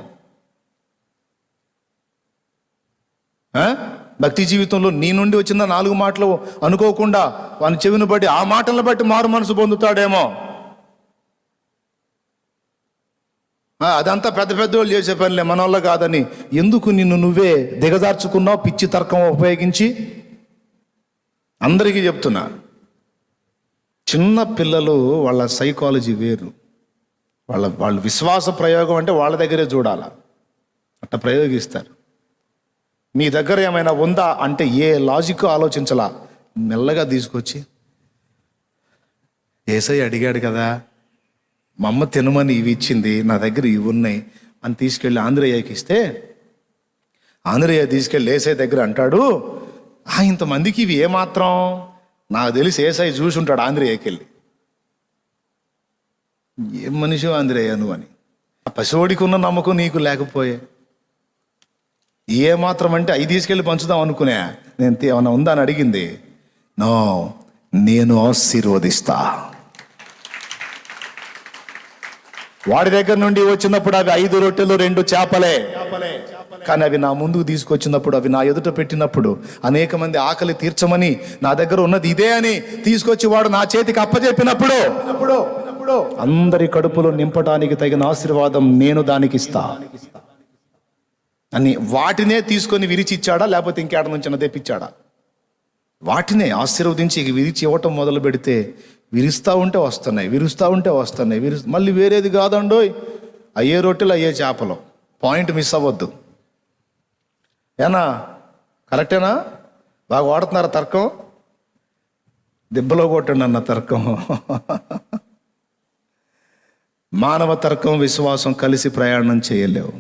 భక్తి జీవితంలో నీ నుండి వచ్చిన 4 మాటలు అనుకోకుండా వాని చెవిని బట్టి ఆ మాటలను బట్టి మారు మనసు పొందుతాడేమో. అదంతా పెద్ద వాళ్ళు చేసే పనిలే, మన వల్ల కాదని ఎందుకు నిన్ను నువ్వే దిగజార్చుకున్నావు పిచ్చి తర్కం ఉపయోగించి? అందరికీ చెప్తున్నా, చిన్న పిల్లలు వాళ్ళ సైకాలజీ వేరు, వాళ్ళ విశ్వాస ప్రయోగం అంటే వాళ్ళ దగ్గరే చూడాలా, అట్లా ప్రయోగిస్తారు. మీ దగ్గర ఏమైనా ఉందా అంటే ఏ లాజిక్ ఆలోచించలా, మెల్లగా తీసుకొచ్చి యేసయ్య అడిగాడు కదా, మా అమ్మ తినమని ఇవి ఇచ్చింది, నా దగ్గర ఇవి ఉన్నాయి అని తీసుకెళ్ళి ఆంధ్రయ్యకి ఇస్తే, ఆంధ్రయ్య తీసుకెళ్ళి యేసయ్య దగ్గర అంటాడు, ఇంతమందికి ఇవి ఏమాత్రం, నాకు తెలిసి ఏసై చూసి ఉంటాడు ఆంధ్రేయకి వెళ్ళి, ఏం మనిషి ఆంధ్రేయ నువ్వు అని. ఆ పసివాడికి ఉన్న నమ్మకం నీకు లేకపోయే, ఏ మాత్రం అంటే అవి తీసుకెళ్ళి పంచుదాం అనుకునే, నేను ఏమన్నా ఉందా అని అడిగింది. నో, నేను ఆశీర్వదిస్తా. వాడి దగ్గర నుండి వచ్చినప్పుడు అవి 5 రొట్టెలు 2 చేపలే, కానీ అవి నా ముందుకు తీసుకొచ్చినప్పుడు, అవి నా ఎదుట పెట్టినప్పుడు, అనేక మంది ఆకలి తీర్చమని నా దగ్గర ఉన్నది ఇదే అని తీసుకొచ్చి వాడు నా చేతికి అప్పచెప్పినప్పుడు అందరి కడుపులో నింపడానికి తగిన ఆశీర్వాదం నేను దానికి ఇస్తా అని వాటినే తీసుకొని విరిచి ఇచ్చాడా, లేకపోతే ఇంకేడ నుంచి తెప్పించాడా? వాటినే ఆశీర్వదించి విరిచి ఇవ్వటం మొదలు పెడితే విరుస్తూ ఉంటే వస్తున్నాయి. మళ్ళీ వేరేది కాదండోయ్, అయ్యే రొట్టెలు అయ్యే చేపలు. పాయింట్ మిస్ అవ్వద్దు. ఏనా కరెక్టేనా? బాగా వాడుతున్నారా తర్కం? దెబ్బలో కొట్టండి అన్న తర్కం. మానవ తర్కం, విశ్వాసం కలిసి ప్రయాణం చేయలేవు.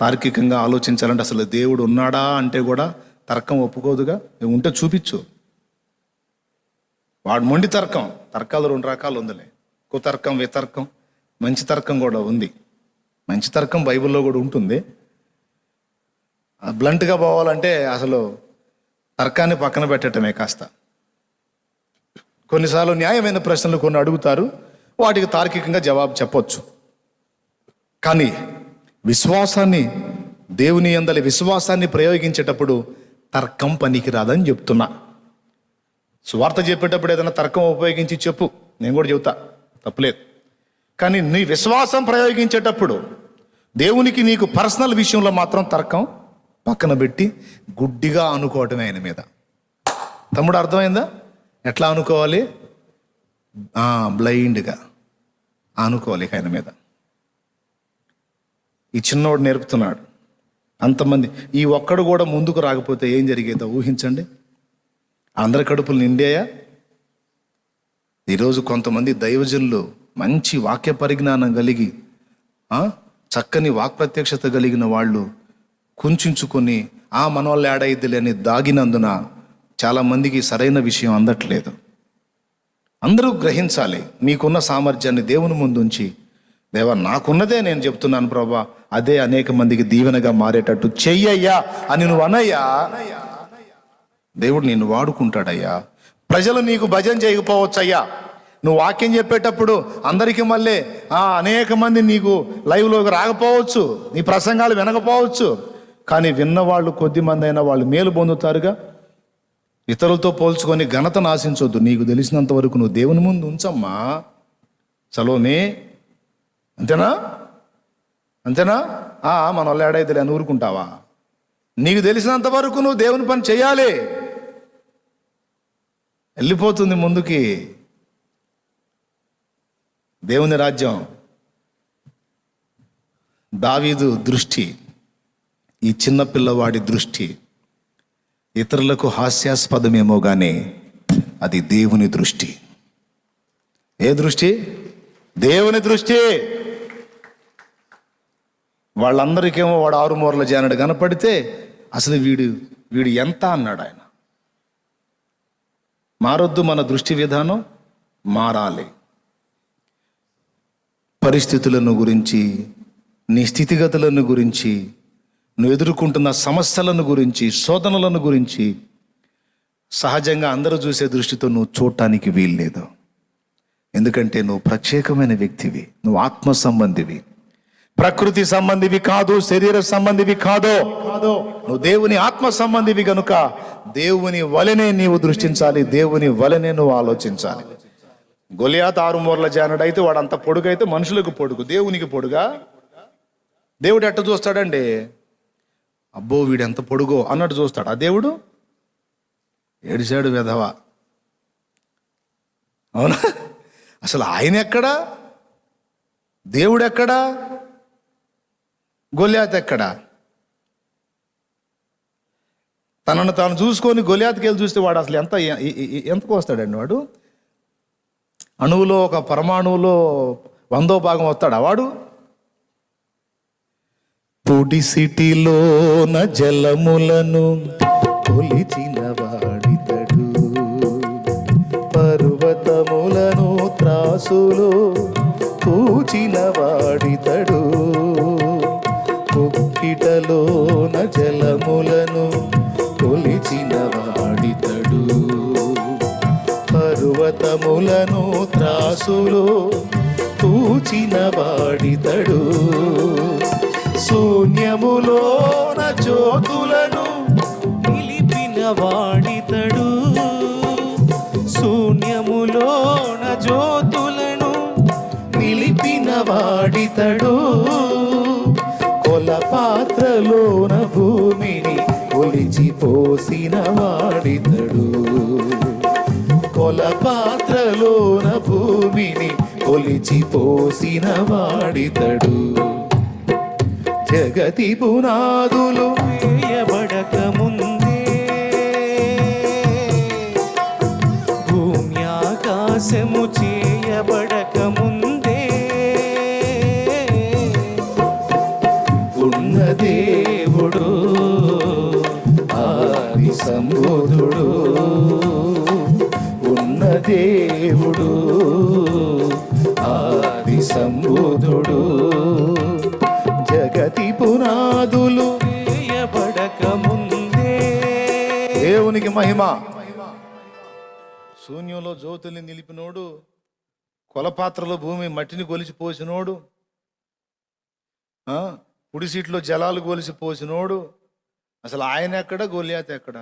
తార్కికంగా ఆలోచించాలంటే అసలు దేవుడు ఉన్నాడా అంటే కూడా తర్కం ఒప్పుకోదుగా. ఉంటే చూపించు. వాడు మొండి తర్కం. తర్కాలు 2 రకాలు ఉందిలే, కుతర్కం, వితర్కం. మంచి తర్కం కూడా ఉంది. మంచి తర్కం బైబిల్లో కూడా ఉంటుంది. బ్లంట్గా పోవాలంటే అసలు తర్కాన్ని పక్కన పెట్టడమే కాస్త. కొన్నిసార్లు న్యాయమైన ప్రశ్నలు కొన్ని అడుగుతారు, వాటికి తార్కికంగా జవాబు చెప్పొచ్చు. కానీ విశ్వాసాన్ని, దేవుని యందలి విశ్వాసాన్ని ప్రయోగించేటప్పుడు తర్కం పనికి రాదని చెప్తున్నా. సువార్త చెప్పేటప్పుడు ఏదైనా తర్కం ఉపయోగించి చెప్పు, నేను కూడా చెబుతా, తప్పులేదు. కానీ నీ విశ్వాసం ప్రయోగించేటప్పుడు దేవునికి నీకు పర్సనల్ విషయంలో మాత్రం తర్కం పక్కన పెట్టి గుడ్డిగా అనుకోవటమే ఆయన మీద. తమ్ముడు అర్థమైందా? ఎట్లా అనుకోవాలి? బ్లైండ్గా అనుకోవాలి ఆయన మీద. ఈ చిన్నోడు నేర్పుతున్నాడు. అంతమంది ఈ ఒక్కడు కూడా ముందుకు రాకపోతే ఏం జరిగేదో ఊహించండి. అందరి కడుపులు నిండాయా? ఈరోజు కొంతమంది దైవజనులు మంచి వాక్య పరిజ్ఞానం కలిగి, చక్కని వాక్ప్రత్యక్షత కలిగిన వాళ్ళు కుంచుకొని మనోళ్ళు ఏడైద్దులే అని దాగినందున చాలామందికి సరైన విషయం అందట్లేదు. అందరూ గ్రహించాలి. మీకున్న సామర్థ్యాన్ని దేవుని ముందు ఉంచి, దేవా నాకున్నదే నేను చెప్తున్నాను ప్రభా, అదే అనేక మందికి దీవెనగా మారేటట్టు చెయ్యయ్యా అని నువ్వు అనయ్యా, దేవుడు నిన్ను వాడుకుంటాడయ్యా. ప్రజలు నీకు భజన చేయకపోవచ్చయ్యా. నువ్వు వాక్యం చెప్పేటప్పుడు అందరికీ మళ్ళీ అనేక మంది నీకు లైవ్లోకి రాకపోవచ్చు, నీ ప్రసంగాలు వినకపోవచ్చు. కానీ విన్నవాళ్ళు కొద్ది మంది అయినా వాళ్ళు మేలు పొందుతారుగా. ఇతరులతో పోల్చుకొని ఘనతను ఆశించొద్దు. నీకు తెలిసినంత వరకు నువ్వు దేవుని ముందు ఉంచమ్మా. సలోమే, అంతేనా? మన వాళ్ళు ఏడైతే అని ఊరుకుంటావా? నీకు తెలిసినంత వరకు నువ్వు దేవుని పని చేయాలి. వెళ్ళిపోతుంది ముందుకి దేవుని రాజ్యం. దావీదు దృష్టి, ఈ చిన్న పిల్లవాడి దృష్టి ఇతరులకు హాస్యాస్పదమేమో కానీ అది దేవుని దృష్టి. ఏ దృష్టి? దేవుని దృష్టి. వాళ్ళందరికేమో వాడు 6 మూరల జానడు కనపడితే అసలు వీడు ఎంత అన్నాడు ఆయన. మారొద్దు, మన దృష్టి విధానం మారాలి. పరిస్థితులను గురించి, నీ స్థితిగతులను గురించి, నువ్వు ఎదుర్కొంటున్న సమస్యలను గురించి, శోధనలను గురించి సహజంగా అందరూ చూసే దృష్టితో నువ్వు చూడటానికి వీల్లేదు. ఎందుకంటే నువ్వు ప్రత్యేకమైన వ్యక్తివి, నువ్వు ఆత్మ సంబంధివి, ప్రకృతి సంబంధివి కాదు, శరీర సంబంధివి కాదు. నువ్వు దేవుని ఆత్మ సంబంధివి గనుక దేవుని వలనే నీవు దృష్టించాలి, దేవుని వలనే నువ్వు ఆలోచించాలి. గొలియాతు 6 మూరల జానుడు అయితే వాడు అంత పొడుగైతే మనుషులకు పొడుగు, దేవునికి పొడుగా? దేవుడు ఎట్ట చూస్తాడండి? అబ్బో వీడు ఎంత పొడుగో అన్నట్టు చూస్తాడు. ఆ దేవుడు ఏడిశాడు వెధవ. అవునా? అసలు ఆయన ఎక్కడా? దేవుడు ఎక్కడా? గొలియాతు ఎక్కడా? తనను తాను చూసుకొని గొలియాతుకి వెళ్ళి చూస్తే వాడు అసలు ఎంతకు వస్తాడండి? వాడు అణువులో, ఒక పరమాణువులో 100వ భాగం వస్తాడా వాడు? పొడి సిటిలోన జలములను కొలిచిన వాడితడు, త్రాసులో తూచిన వాడితడు, కుక్కిటలోన జలములను కొలిచిన వాడితడు, పర్వతములను త్రాసులో తూచిన వాడితడు, శూన్యములోన జ్యోతులను నిలిపిన వాడితడు, శూన్యములోన జ్యోతులను నిలిపిన వాడితడు, కొల పాత్రలోన భూమిని కొలిచి పోసిన వాడితడు, కొల పాత్రలోన భూమిని కొలిచి పోసిన వాడితడు, జగతి పునాదులు వేయబడక ముందే భూమి ఆకాశము చేయబడక ముందే ఉన్న దేవుడు ఆది సంబోధుడు, ఉన్న దేవుడు ఆది సంబోధుడు, జగతి పునాదులు వేయబడక ముందే. దేవునికి మహిమ. శూన్యంలో జ్యోతుల్ని నిలిపినోడు, కొలపాత్రలో భూమి మట్టిని కొలిచి పోసినోడు, పుడిసీట్లో జలాలు కొలిసి పోసినోడు, అసలు ఆయన ఎక్కడ, గొలియాత్ ఎక్కడ?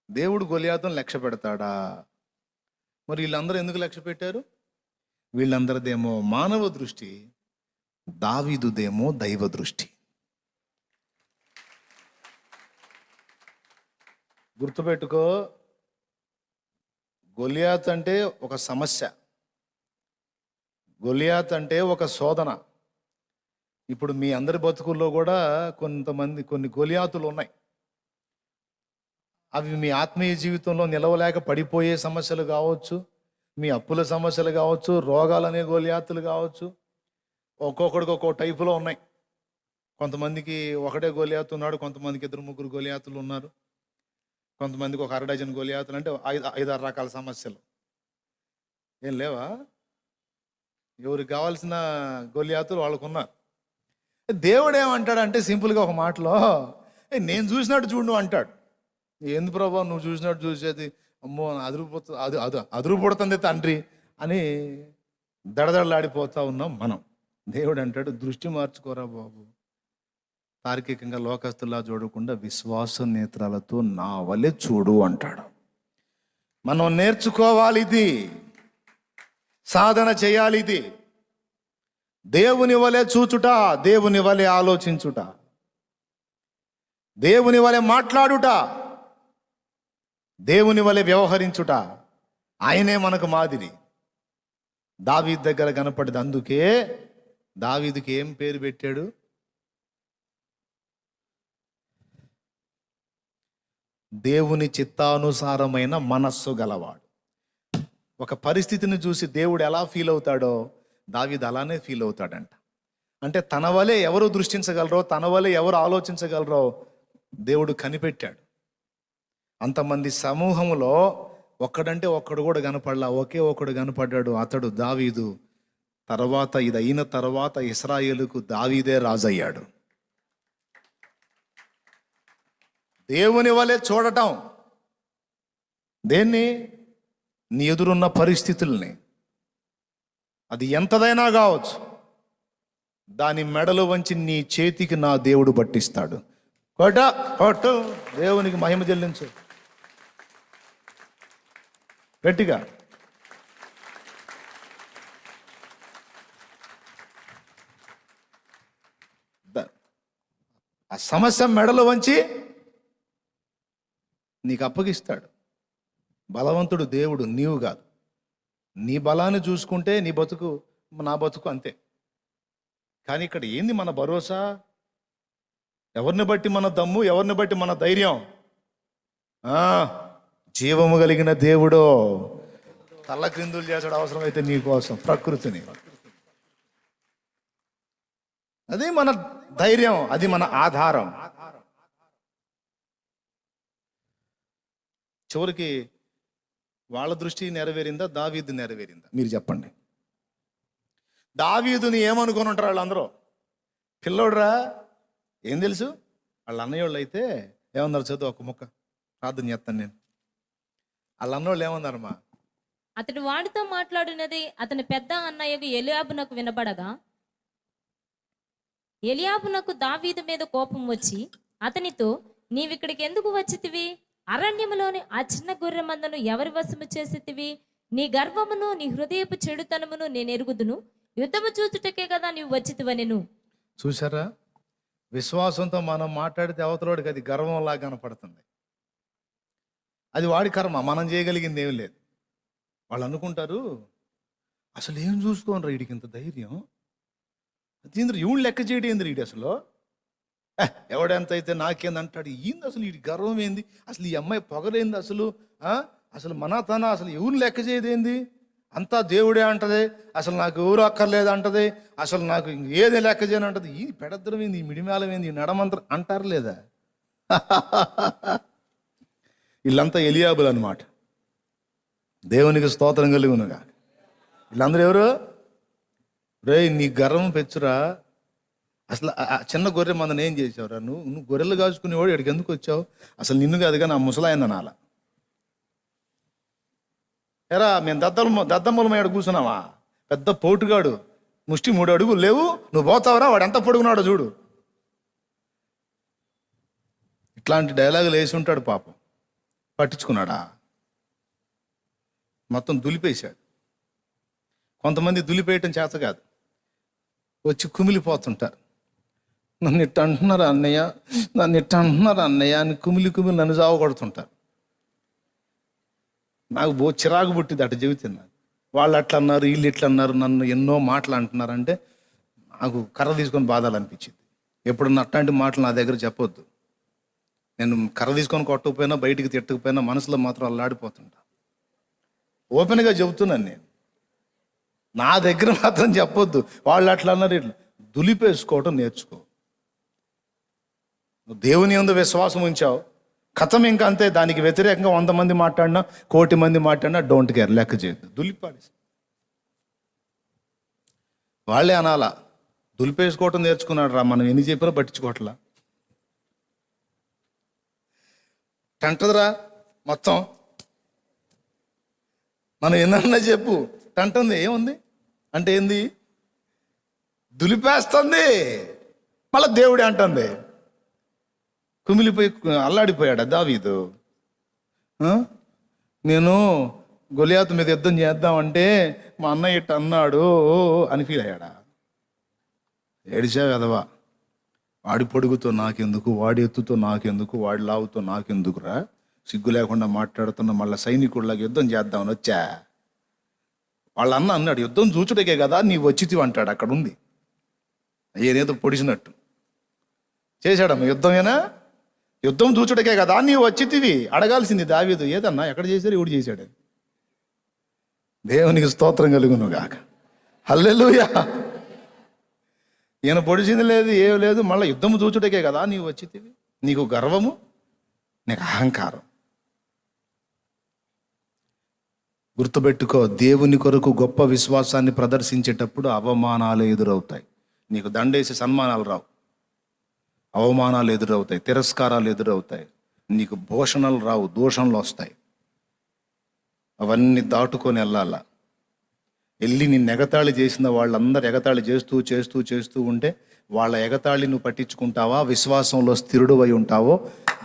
దేవుడు గొలియాతును లక్ష్య పెడతాడా? మరి వీళ్ళందరూ ఎందుకు లక్ష్య పెట్టారు? వీళ్ళందరిదేమో మానవ దృష్టి, దావీదుదేమో దైవ దృష్టి. గుర్తుపెట్టుకో, గొలియాత్ అంటే ఒక సమస్య, గొలియాత్ అంటే ఒక శోధన. ఇప్పుడు మీ అందరి బతుకుల్లో కూడా కొన్ని గొలియాతులు ఉన్నాయి. అవి మీ ఆత్మీయ జీవితంలో నిలవలేక పడిపోయే సమస్యలు కావచ్చు, మీ అప్పుల సమస్యలు కావచ్చు, రోగాలనే గొలియాతులు కావచ్చు. ఒక్కొక్కడికి ఒక్కో టైపులో ఉన్నాయి. కొంతమందికి ఒకటే గొలియాతు ఉన్నాడు, కొంతమందికి 2-3 గొలియాతులు ఉన్నారు, కొంతమందికి ఒక 1/2 గొలియాతులు, అంటే 5-6 రకాల సమస్యలు. ఏం లేవా? ఎవరికి కావాల్సిన గొలియాతులు వాళ్ళకు ఉన్నారు. దేవుడు ఏమంటాడంటే సింపుల్గా ఒక మాటలో, నేను చూసినట్టు చూడు అంటాడు. ఏంది ప్రభా నువ్వు చూసినట్టు చూసేది, అమ్మో అదురుపుడుతుంది తండ్రి అని దడదడలాడిపోతా ఉన్నాం మనం. దేవుడు అంటాడు, దృష్టి మార్చుకోరా బాబు, తార్కికంగా లోకస్తులా చూడకుండా విశ్వాస నేత్రాలతో నా వలె చూడు అంటాడు. మనం నేర్చుకోవాలి, ఇది సాధన చేయాలి, ఇది దేవుని వలె చూచుట, దేవుని వలె ఆలోచించుట, దేవుని వలె మాట్లాడుట, దేవుని వలె వ్యవహరించుట. ఆయనే మనకు మాదిరి. దావీదు దగ్గర కనపడదు. అందుకే దావీదుకి ఏం పేరు పెట్టాడు? దేవుని చిత్తానుసారమైన మనస్సు గలవాడు. ఒక పరిస్థితిని చూసి దేవుడు ఎలా ఫీల్ అవుతాడో దావీదు అలానే ఫీల్ అవుతాడంట. అంటే తన వలె ఎవరు దృష్టించగలరో, తన వలె ఎవరు ఆలోచించగలరో దేవుడు కనిపెట్టాడు. అంతమంది సమూహంలో ఒక్కడంటే ఒక్కడు కూడా కనపడలా, ఒకే ఒకడు కనపడ్డాడు, అతడు దావీదు. తర్వాత ఇది అయిన తర్వాత ఇశ్రాయేలుకు దావీదే రాజయ్యాడు. దేవుని వలె చూడటం. దేన్ని? నీ ఎదురున్న పరిస్థితుల్ని, అది ఎంతదైనా కావచ్చు, దాని మెడలు వంచి నీ చేతికి నా దేవుడు పట్టిస్తాడు. కొట్టు, దేవునికి మహిమ చెల్లించు గట్టిగా. ఆ సమస్య మెడలు వంచి నీకు అప్పగిస్తాడు. బలవంతుడు దేవుడు, నీవు కాదు. నీ బలాన్ని చూసుకుంటే నీ బతుకు, నా బతుకు అంతే. కానీ ఇక్కడ ఏంది మన భరోసా? ఎవరిని బట్టి మన దమ్ము, ఎవరిని బట్టి మన ధైర్యం? జీవము కలిగిన దేవుడు తల్ల క్రిందులు చేసాడు అవసరమైతే నీ కోసం ప్రకృతిని. అది మన ధైర్యం, అది మన ఆధారం. చివరికి వాళ్ళ దృష్టి నెరవేరిందా, దావీదు నెరవేరిందా? మీరు చెప్పండి. దావీదుని ఏమనుకొని ఉంటారు వాళ్ళందరూ? పిల్లోడ్రా, ఏం తెలుసు? వాళ్ళ అన్నయ్య వాళ్ళు అయితే ఏమన్నారు? చదువు ఒక ముక్క ప్రార్థన చేస్తాను నేను. వాళ్ళ అన్నోళ్ళు ఏమన్నారమ్మా? అతడు వాడితో మాట్లాడినది అతని పెద్ద అన్నయ్యకు ఎలియాబునకు వినబడగా, ఎలియాబునకు దావీదు మీద కోపం వచ్చి అతనితో, నీవిక్కడికి ఎందుకు వచ్చితివి? అరణ్యములోని ఆ చిన్న గొర్రె మందను ఎవరి వశము చేసితివి? నీ గర్వమును నీ హృదయపు చెడుతనమును నేను ఎరుగుదును. యుద్ధము చూచుటకే కదా నీవు వచ్చితివనెను. చూసారా, విశ్వాసంతో మనం మాట్లాడితే అవతలోడికి అది గర్వంలా కనపడుతుంది. అది వాడి కర్మ, మనం చేయగలిగింది ఏం లేదు. వాళ్ళు అనుకుంటారు, అసలు ఏం చూసుకోనరా వీడికి ఇంత ధైర్యం, అదేంద్ర ఈవిడు లెక్క చేయడం ఏంది వీడి, అసలు ఎవడెంత అయితే నాకేంది అంటాడు. ఏంది అసలు వీడి గర్వం ఏంది, అసలు ఈ అమ్మాయి పొగరేంది, అసలు అసలు మనతన అసలు ఎవరిని లెక్క చేయదేంది, అంతా దేవుడే అంటది, అసలు నాకు ఎవరు అక్కర్లేదు అంటది, అసలు నాకు ఏది లెక్క చేయని అంటది. ఈ పెడద్దరం ఏంది, ఈ మిడిమేళం ఏంది, ఈ నడమంతరం అంటారు లేదా? వీళ్ళంతా ఎలియాబులు అనమాట. దేవునికి స్తోత్రం కలుగునుగా. వీళ్ళందరూ ఎవరు? రే, నీ గర్వం పెంచురా. అసలు ఆ చిన్న గొర్రె మందని ఏం చేసావురా? నువ్వు గొర్రెలు కాచుకునేవాడు ఇక్కడికి ఎందుకు వచ్చావు? అసలు నిన్ను కాదుగా నా ముసలాయన నాల. ఎరా, మేము దద్దమ్మల ఇక్కడ కూర్చున్నావా? పెద్ద పోటుగాడు, ముష్టి 3 అడుగులు లేవు, నువ్వు పోతావరా? వాడు ఎంత పొడుగున్నాడో చూడు. ఇట్లాంటి డైలాగులు వేసి ఉంటాడు పాపం. పట్టించుకున్నాడా? మొత్తం దులిపేశాడు. కొంతమంది దులిపేయటం చేత కాదు, వచ్చి కుమిలిపోతుంటారు. నన్ను ఇట్ట అంటున్నారు అన్నయ్య, నన్ను ఇట్ట అంటున్నారు అన్నయ్య అని కుమిలి నన్ను కొడుతుంటారు. నాకు చిరాకు పుట్టింది అటు చెబుతున్నారు. వాళ్ళు అట్లా అన్నారు, వీళ్ళు ఇట్లా అన్నారు, నన్ను ఎన్నో మాటలు అంటున్నారంటే నాకు కర్ర తీసుకొని బాధాలనిపించింది. ఎప్పుడన్నా అట్లాంటి మాటలు నా దగ్గర చెప్పొద్దు. నేను కర్ర తీసుకొని కొట్టకపోయినా, బయటికి తిట్టకపోయినా మనసులో మాత్రం అల్లాడిపోతుంటా. ఓపెన్గా చెబుతున్నాను నేను. నా దగ్గర మాత్రం చెప్పొద్దు. వాళ్ళు అట్లా అన్నారు, ఇట్లా దులిపేసుకోవటం నేర్చుకో. నువ్వు దేవుని యందు విశ్వాసం ఉంచావు, కథం ఇంకా అంతే. దానికి వ్యతిరేకంగా 100 మంది మాట్లాడినా, 1,000,000 మంది మాట్లాడినా డోంట్ కేర్, లెక్క చేయొద్దు. దులిపాడి వాళ్ళే అనాలా, దులిపేసుకోవటం నేర్చుకున్నాడు రా, మనం ఎన్ని చెప్పినా పట్టించుకోవట్లా. టంటదిరా మొత్తం, మనం ఎన్నన్నా చెప్పు, టంటుంది. ఏముంది అంటే ఏంది? దులిపేస్తుంది. మళ్ళీ దేవుడే అంటుంది. కుమిలిపోయి అల్లాడిపోయాడు దావీదు. నేను గొలియాతు మీద యుద్ధం చేద్దామంటే మా అన్నయ్య ఇట్ట అన్నాడు అని ఫీల్ అయ్యాడా? ఏడిచా కదవా. వాడి పొడుగుతో నాకెందుకు, వాడి ఎత్తుతో నాకెందుకు, వాడి లావుతో నాకెందుకురా, సిగ్గు లేకుండా మాట్లాడుతున్న మళ్ళీ సైనికుడిలాగా యుద్ధం చేద్దామని వచ్చా. వాళ్ళ అన్న అన్నాడు, యుద్ధం చూచుటకే కదా నీ వచ్చితివి అంటాడు. అక్కడ ఉంది ఏదేదో పొడిచినట్టు చేశాడమ్మ. యుద్ధమేనా? యుద్ధం చూచుటకే కదా నీ వచ్చితివి. అడగాల్సింది దావీదు, ఏదన్నా ఎక్కడ చేశారు, ఎవడు చేశాడు? దేవునికి స్తోత్రం కలుగును గాక. హల్లెలూయా. ఈయన పొడిచింది లేదు, ఏం లేదు, మళ్ళీ యుద్ధము చూచుటకే కదా నీవు వచ్చితివి. నీకు గర్వము, నీకు అహంకారం. గుర్తుపెట్టుకో, దేవుని కొరకు గొప్ప విశ్వాసాన్ని ప్రదర్శించేటప్పుడు అవమానాలు ఎదురవుతాయి. నీకు దండేసి సన్మానాలు రావు, అవమానాలు ఎదురవుతాయి, తిరస్కారాలు ఎదురవుతాయి. నీకు భూషణలు రావు, దూషణలు వస్తాయి. అవన్నీ దాటుకొని వెళ్ళాల. వెళ్ళి నిన్ను ఎగతాళి చేసిన వాళ్ళందరూ ఎగతాళి చేస్తూ చేస్తూ చేస్తూ ఉంటే వాళ్ళ ఎగతాళి నువ్వు పట్టించుకుంటావా, విశ్వాసంలో స్థిరుడు అయి ఉంటావో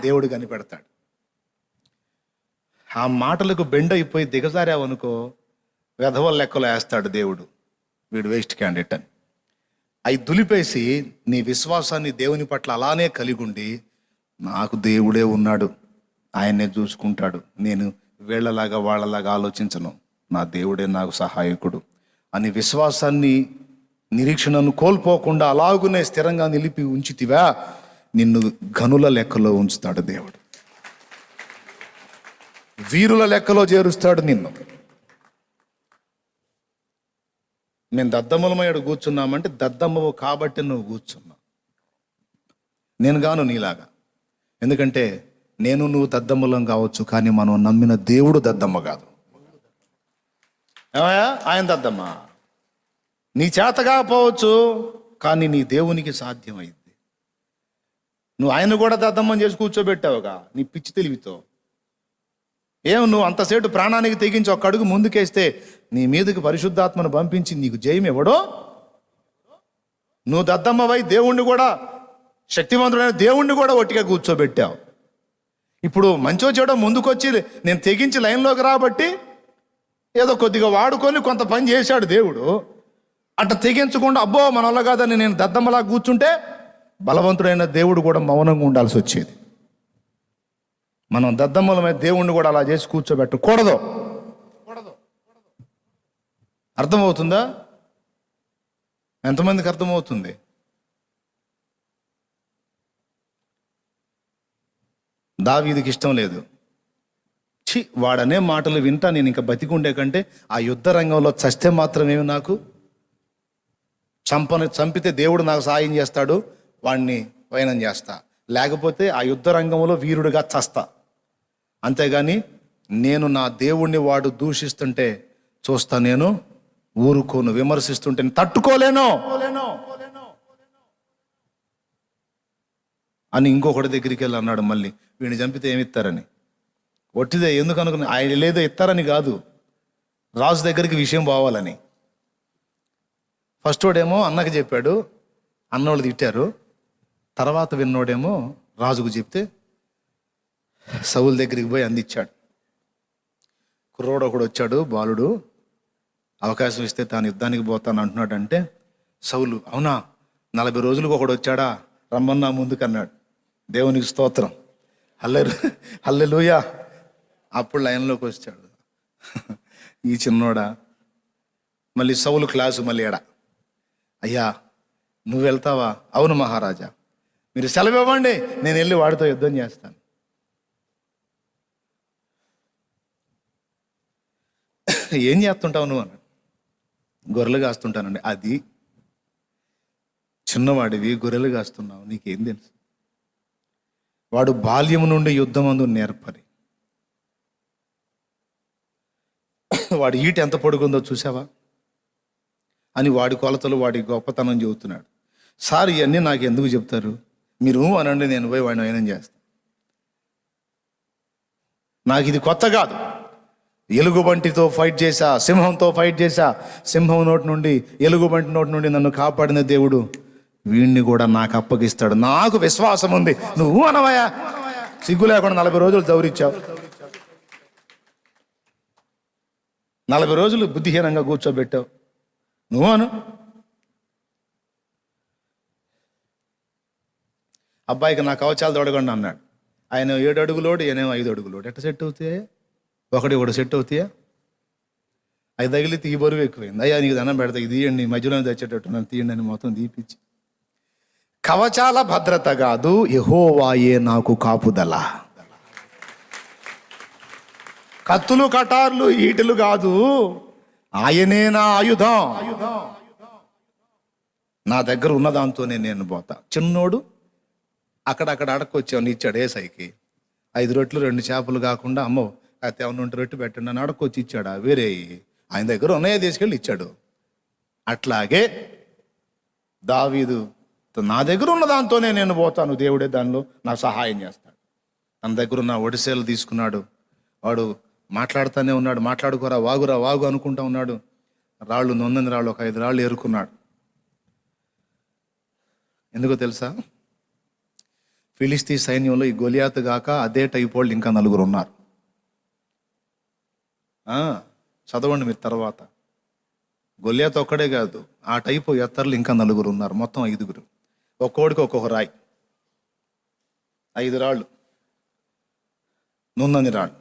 దేవుడు కనిపెడతాడు. ఆ మాటలకు బెండ్ అయిపోయి దిగజారావనుకో, వెధవల లెక్కలో వేస్తాడు దేవుడు, వీడు వేస్ట్ క్యాండిడేట్ అని. అవి దులిపేసి నీ విశ్వాసాన్ని దేవుని పట్ల అలానే కలిగి ఉండి, నాకు దేవుడే ఉన్నాడు, ఆయన్నే చూసుకుంటాడు, నేను వీళ్ళలాగా వాళ్ళలాగా ఆలోచించను, నా దేవుడే నాకు సహాయకుడు అని విశ్వాసాన్ని, నిరీక్షణను కోల్పోకుండా అలాగునే స్థిరంగా నిలిపి ఉంచితివా, నిన్ను ఘనుల లెక్కలో ఉంచుతాడు దేవుడు. వీరుల లెక్కలో చేరుస్తాడు నిన్ను. మేము దద్దమ్మలమయ్యాడు కూర్చున్నామంటే దద్దమ్మవు కాబట్టి నువ్వు కూర్చున్నావు. నేను గాను నీలాగా. ఎందుకంటే నేను నువ్వు దద్దమ్మలం కావచ్చు, కానీ మనం నమ్మిన దేవుడు దద్దమ్మ కాదు. ఏమయ్యా ఆయన దద్దమ్మ, నీ చేత కాకపోవచ్చు కానీ నీ దేవునికి సాధ్యమైంది. నువ్వు ఆయన కూడా దద్దమ్మని చేసి కూర్చోబెట్టావుగా నీ పిచ్చి తెలివితో. నువ్వు అంతసేటు ప్రాణానికి తెగించి ఒక్క అడుగు ముందుకేస్తే నీ మీదకి పరిశుద్ధాత్మను పంపించి నీకు జయం ఇవ్వడో? నువ్వు దద్దమ్మవై దేవుణ్ణి కూడా, శక్తివంతుడైన దేవుణ్ణి కూడా ఒట్టిగా కూర్చోబెట్టావు. ఇప్పుడు మంచో చెడో ముందుకొచ్చి నేను తెగించి లైన్లోకి రాబట్టి ఏదో కొద్దిగా వాడుకొని కొంత పని చేశాడు దేవుడు. అట్లా తెగించకుండా అబ్బో మన వల్ల కాదని నేను దద్దమ్మలా కూర్చుంటే బలవంతుడైన దేవుడు కూడా మౌనంగా ఉండాల్సి వచ్చేది. మనం దద్దమ్మల మీద దేవుణ్ణి కూడా అలా చేసి కూర్చోబెట్టకూడదు. అర్థమవుతుందా? ఎంతమందికి అర్థమవుతుంది? దావీదుకి ఇష్టం లేదు. వాడనే మాటలు వింటా నేను ఇంకా బతికుండే కంటే ఆ యుద్ధ రంగంలో చస్తే మాత్రమేమి నాకు, చంపితే దేవుడు నాకు సాయం చేస్తాడు, వాడిని వైనం చేస్తా, లేకపోతే ఆ యుద్ధ రంగంలో వీరుడిగా చస్తా. అంతేగాని నేను నా దేవుణ్ణి వాడు దూషిస్తుంటే చూస్తా, నేను ఊరుకోను. విమర్శిస్తుంటే తట్టుకోలేను అని ఇంకొకటి దగ్గరికి వెళ్ళి అన్నాడు. మళ్ళీ వీడిని చంపితే ఏమిస్తారని. ఒట్టిదే ఎందుకు అనుకున్నా, ఆయన లేదో ఇస్తారని కాదు, రాజు దగ్గరికి విషయం పోవాలని. ఫస్ట్ వాడేమో అన్నకి చెప్పాడు, అన్నోళ్ళు తిట్టారు. తర్వాత విన్నోడేమో రాజుకు చెప్తే సౌలు దగ్గరికి పోయి అందించాడు. కుర్రోడు ఒకడు వచ్చాడు, బాలుడు, అవకాశం ఇస్తే తాను యుద్ధానికి పోతాను అంటున్నాడంటే సౌలు అవునా 40 రోజులకు ఒకడు వచ్చాడా రమ్మన్నా ముందుకు అన్నాడు. దేవునికి స్తోత్రం, హల్లెలూయా. అప్పుడు లైన్లోకి వచ్చాడు ఈ చిన్నోడా. మళ్ళీ సౌలు క్లాసు మళ్ళీ ఎడా, అయ్యా నువ్వు వెళ్తావా? అవును మహారాజా, మీరు సెలవు ఇవ్వండి, నేను వెళ్ళి వాడితో యుద్ధం చేస్తాను. ఏం చేస్తుంటావు నువ్వు అన్నాడు. గొర్రెలు కాస్తుంటానండి. అది చిన్నవాడివి గొర్రెలు కాస్తున్నావు, నీకేం తెలుసు? వాడు బాల్యం నుండి యుద్ధమందు నేర్పరి. వాడి ఈట ఎంత పొడుగుందో చూసావా అని వాడి కొలతలు, వాడి గొప్పతనం చెబుతున్నాడు. సార్ ఇవన్నీ నాకు ఎందుకు చెప్తారు? మీరు అనండి, నేను పోయి వాడిని వైనం చేస్తాను. నాకు ఇది కొత్త కాదు. ఎలుగుబంటితో ఫైట్ చేశా, సింహంతో ఫైట్ చేశా, సింహం నోటి నుండి, ఎలుగుబంటి నోటి నుండి నన్ను కాపాడిన దేవుడు వీణ్ణి కూడా నాకు అప్పగిస్తాడు. నాకు విశ్వాసం ఉంది. నువ్వు అనవయా, సిగ్గు లేకుండా 40 రోజులు దౌరిచ్చావు, 40 రోజులు బుద్ధిహీనంగా కూర్చోబెట్టావు. నువ్వు అను. అబ్బాయికి నా కవచాలు తొడగండి అన్నాడు. ఆయన 7 అడుగులోడు, ఈయనేమో 5 అడుగులోడు. ఎట్ట సెట్ అవుతాయా? ఒకటి సెట్ అవుతాయా? అది తగిలితే ఈ బరువు ఎక్కువైంది. అయ్యా నీకు దండం పెడతా, ఇది తీయండి, మధ్యలోనే తెచ్చేటట్టు నన్ను తీయండి అని మొత్తం తీపిచ్చి. కవచాల భద్రత కాదు, యెహోవాయే నాకు కాపుదల. కత్తులు కటార్లు ఈటలు కాదు, ఆయనే నా ఆయుధం. నా దగ్గర ఉన్న దాంతోనే నేను పోతా. చిన్నోడు అక్కడక్కడ అడక్కొచ్చాను, ఇచ్చాడు ఏసైకి 5 రొట్లు 2 చేపలు కాకుండా, అమ్మో అయితే ఏమన్నా ఉంటే రొట్టె పెట్టండి అని అడక్కొచ్చి ఇచ్చాడు. వేరే ఆయన దగ్గర ఉన్నాయే తీసుకెళ్ళి ఇచ్చాడు. అట్లాగే దావీదు నా దగ్గర ఉన్న దాంతోనే నేను పోతాను, దేవుడే దానిలో నాకు సహాయం చేస్తాడు. తన దగ్గర ఉన్న ఒడిసేలు తీసుకున్నాడు. వాడు మాట్లాడుతూనే ఉన్నాడు. మాట్లాడుకోరా వాగురా వాగు అనుకుంటా ఉన్నాడు. రాళ్ళు నొందని రాళ్ళు ఒక 5 రాళ్ళు ఏరుకున్నాడు. ఎందుకో తెలుసా? ఫిలిస్తీ సైన్యంలో ఈ గొలియాతు గాక అదే టైప్ వాళ్ళు ఇంకా 4 ఉన్నారు. చదవండి మీరు తర్వాత. గొలియాతు ఒక్కడే కాదు, ఆ టైపు ఎత్తర్లు ఇంకా 4 ఉన్నారు. మొత్తం 5. ఒక్కోడికి ఒక్కొక్క రాయి, 5 రాళ్ళు నున్నని రాళ్ళు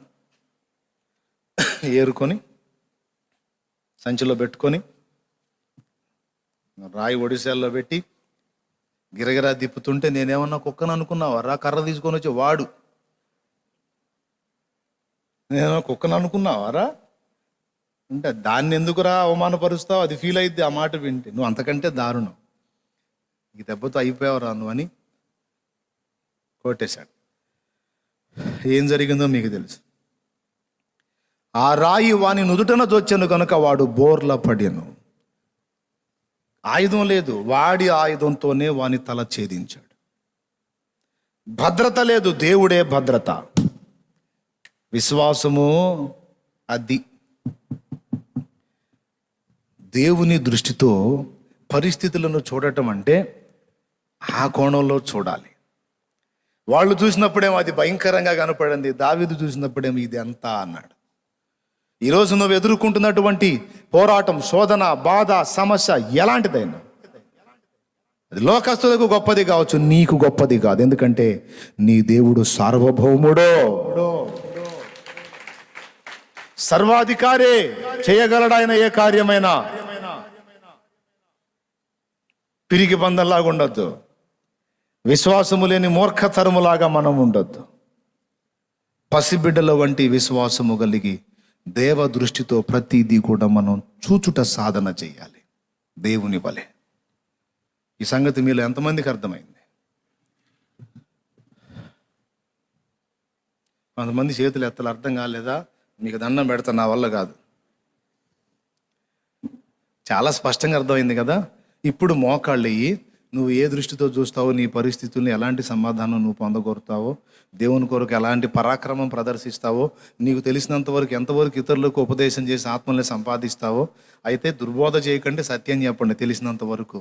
ఏరుకొని సంచిలో పెట్టుకొని రాయి ఒడిశాల్లో పెట్టి గిరగిరా తిప్పుతుంటే నేనేమన్నా కుక్కను అనుకున్నావా? రా కర్ర తీసుకొని వచ్చి వాడు, నేనేమన్నా కుక్కను అనుకున్నావారా అంటే దాన్ని ఎందుకురా అవమానపరుస్తావు? అది ఫీల్ అయిద్ది ఆ మాట వింటే. నువ్వు అంతకంటే దారుణం, ఈ దెబ్బతో అయిపోయావురా నువ్వు అని కొట్టేశాడు. ఏం జరిగిందో మీకు తెలుసు. ఆ రాయి వాని నుదుటన దొచ్చెను కనుక వాడు బోర్ల పడెను. ఆయుధం లేదు, వాడి ఆయుధంతోనే వాని తల ఛేదించాడు. భద్రత లేదు, దేవుడే భద్రత. విశ్వాసము అది దేవుని దృష్టితో పరిస్థితులను చూడటం అంటే ఆ కోణంలో చూడాలి. వాళ్ళు చూసినప్పుడేమో అది భయంకరంగా కనపడింది, దావీదు చూసినప్పుడేమో ఇది అంతా అన్నాడు. ఈరోజు నువ్వు ఎదుర్కొంటున్నటువంటి పోరాటం, శోధన, బాధ, సమస్య ఎలాంటిదైనా అది లోకస్తులకు గొప్పది కావచ్చు, నీకు గొప్పది కాదు. ఎందుకంటే నీ దేవుడు సార్వభౌముడో, సర్వాధికారే, చేయగలడాయన ఏ కార్యమైనా. పిరికి బంధంలాగా ఉండొద్దు, విశ్వాసము లేని మూర్ఖతరములాగా మనం ఉండొద్దు. పసిబిడ్డల వంటి విశ్వాసము కలిగి దేవ దృష్టితో ప్రతిదీ కూడా మనం చూచుట సాధన చేయాలి దేవుని వలె. ఈ సంగతి మీలో ఎంతమందికి అర్థమైంది? కొంతమంది చేతులు ఎత్తలు అర్థం కాలేదా? మీకు దండం పెడతా, నా వల్ల కాదు. చాలా స్పష్టంగా అర్థమైంది కదా. ఇప్పుడు మోకాళ్ళు అయ్యి నువ్వు ఏ దృష్టితో చూస్తావో, నీ పరిస్థితుల్ని ఎలాంటి సమాధానం నువ్వు పొందగోరుతావో, దేవుని కొరకు ఎలాంటి పరాక్రమం ప్రదర్శిస్తావో, నీకు తెలిసినంత వరకు ఎంతవరకు ఇతరులకు ఉపదేశం చేసి ఆత్మల్ని సంపాదిస్తావో. అయితే దుర్బోధ చేయకండి, సత్యం చెప్పండి. తెలిసినంత వరకు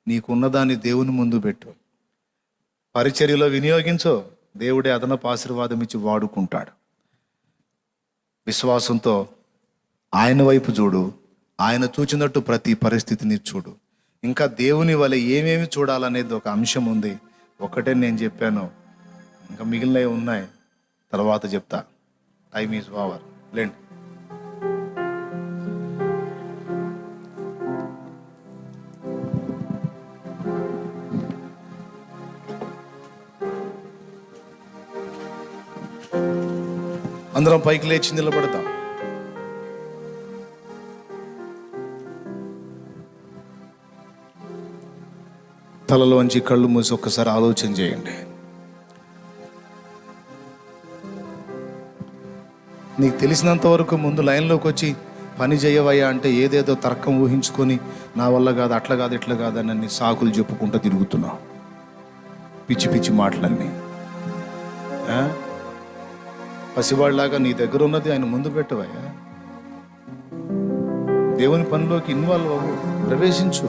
నీకున్నదాన్ని దేవుని ముందు పెట్టు, పరిచర్యలో వినియోగించో. దేవుడే అదనపు ఆశీర్వాదం ఇచ్చి వాడుకుంటాడు. విశ్వాసంతో ఆయన వైపు చూడు, ఆయన చూచినట్టు ప్రతి పరిస్థితిని చూడు. ఇంకా దేవుని వలె ఏమేమి చూడాలనేది ఒక అంశం ఉంది. ఒకటే నేను చెప్పాను, ఇంకా మిగిలినవి ఉన్నాయి, తర్వాత చెప్తా. Time is over. లేండి. అందరం పైకి లేచి నిలబడతాం. తలలోంచి కళ్ళు మూసి ఒక్కసారి ఆలోచన చేయండి. నీకు తెలిసినంత వరకు ముందు లైన్లోకి వచ్చి పని చేయవయ్యా అంటే ఏదేదో తర్కం ఊహించుకొని నా వల్ల కాదు, అట్లా కాదు, ఇట్లా కాదని అన్ని సాకులు చెప్పుకుంటూ తిరుగుతున్నావు. పిచ్చి పిచ్చి మాటలన్నీ. పసివాళ్ళలాగా నీ దగ్గర ఉన్నది ఆయన ముందు పెట్టవయ్యా. దేవుని పనిలోకి ఇన్వాల్వ్ అవ్వు, ప్రవేశించు.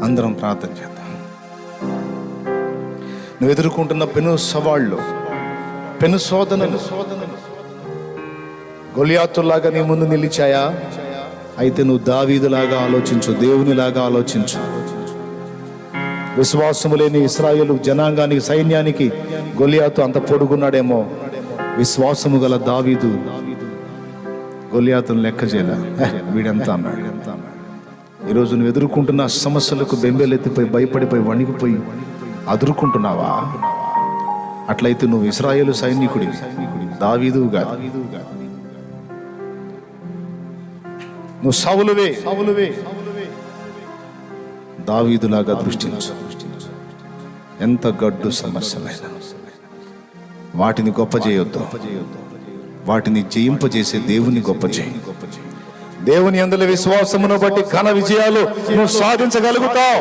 అందరం ప్రార్థన చేద్దాం. నువ్వు ఎదుర్కొంటున్న పెను సవాళ్ళు, పెను శోధనలు గొలియాతులాగా నీ ముందు నిలిచాయా? అయితే నువ్వు దావీదులాగా ఆలోచించు, దేవునిలాగా ఆలోచించు. విశ్వాసము లేని ఇశ్రాయేలు జనాంగానికి, సైన్యానికి గొలియాతు అంత పొడుగున్నాడేమో, విశ్వాసము గల దావీదు గొలియాతును లెక్క చేయలే. వీడంతా అన్నాడు. ఈరోజు నువ్వు ఎదుర్కొంటున్న సమస్యలకు బెంబేలెత్తిపోయి, భయపడిపోయి, వణికిపోయి అదురుకుంటున్నావా? అట్లయితే నువ్వు ఇశ్రాయేలు సైనికుడి, దావీదు కాదు. నువ్వు సౌలువే. దావీదులాగా దృష్టించు. ఎంత గడ్డు సమస్యలైనా వాటిని గొప్ప చేయొద్దు, వాటిని జయింపజేసే దేవుని గొప్ప చేయి. దేవుని యందు విశ్వాసమును బట్టి ఘన విజయాలు నువ్వు సాధించగలుగుతావు.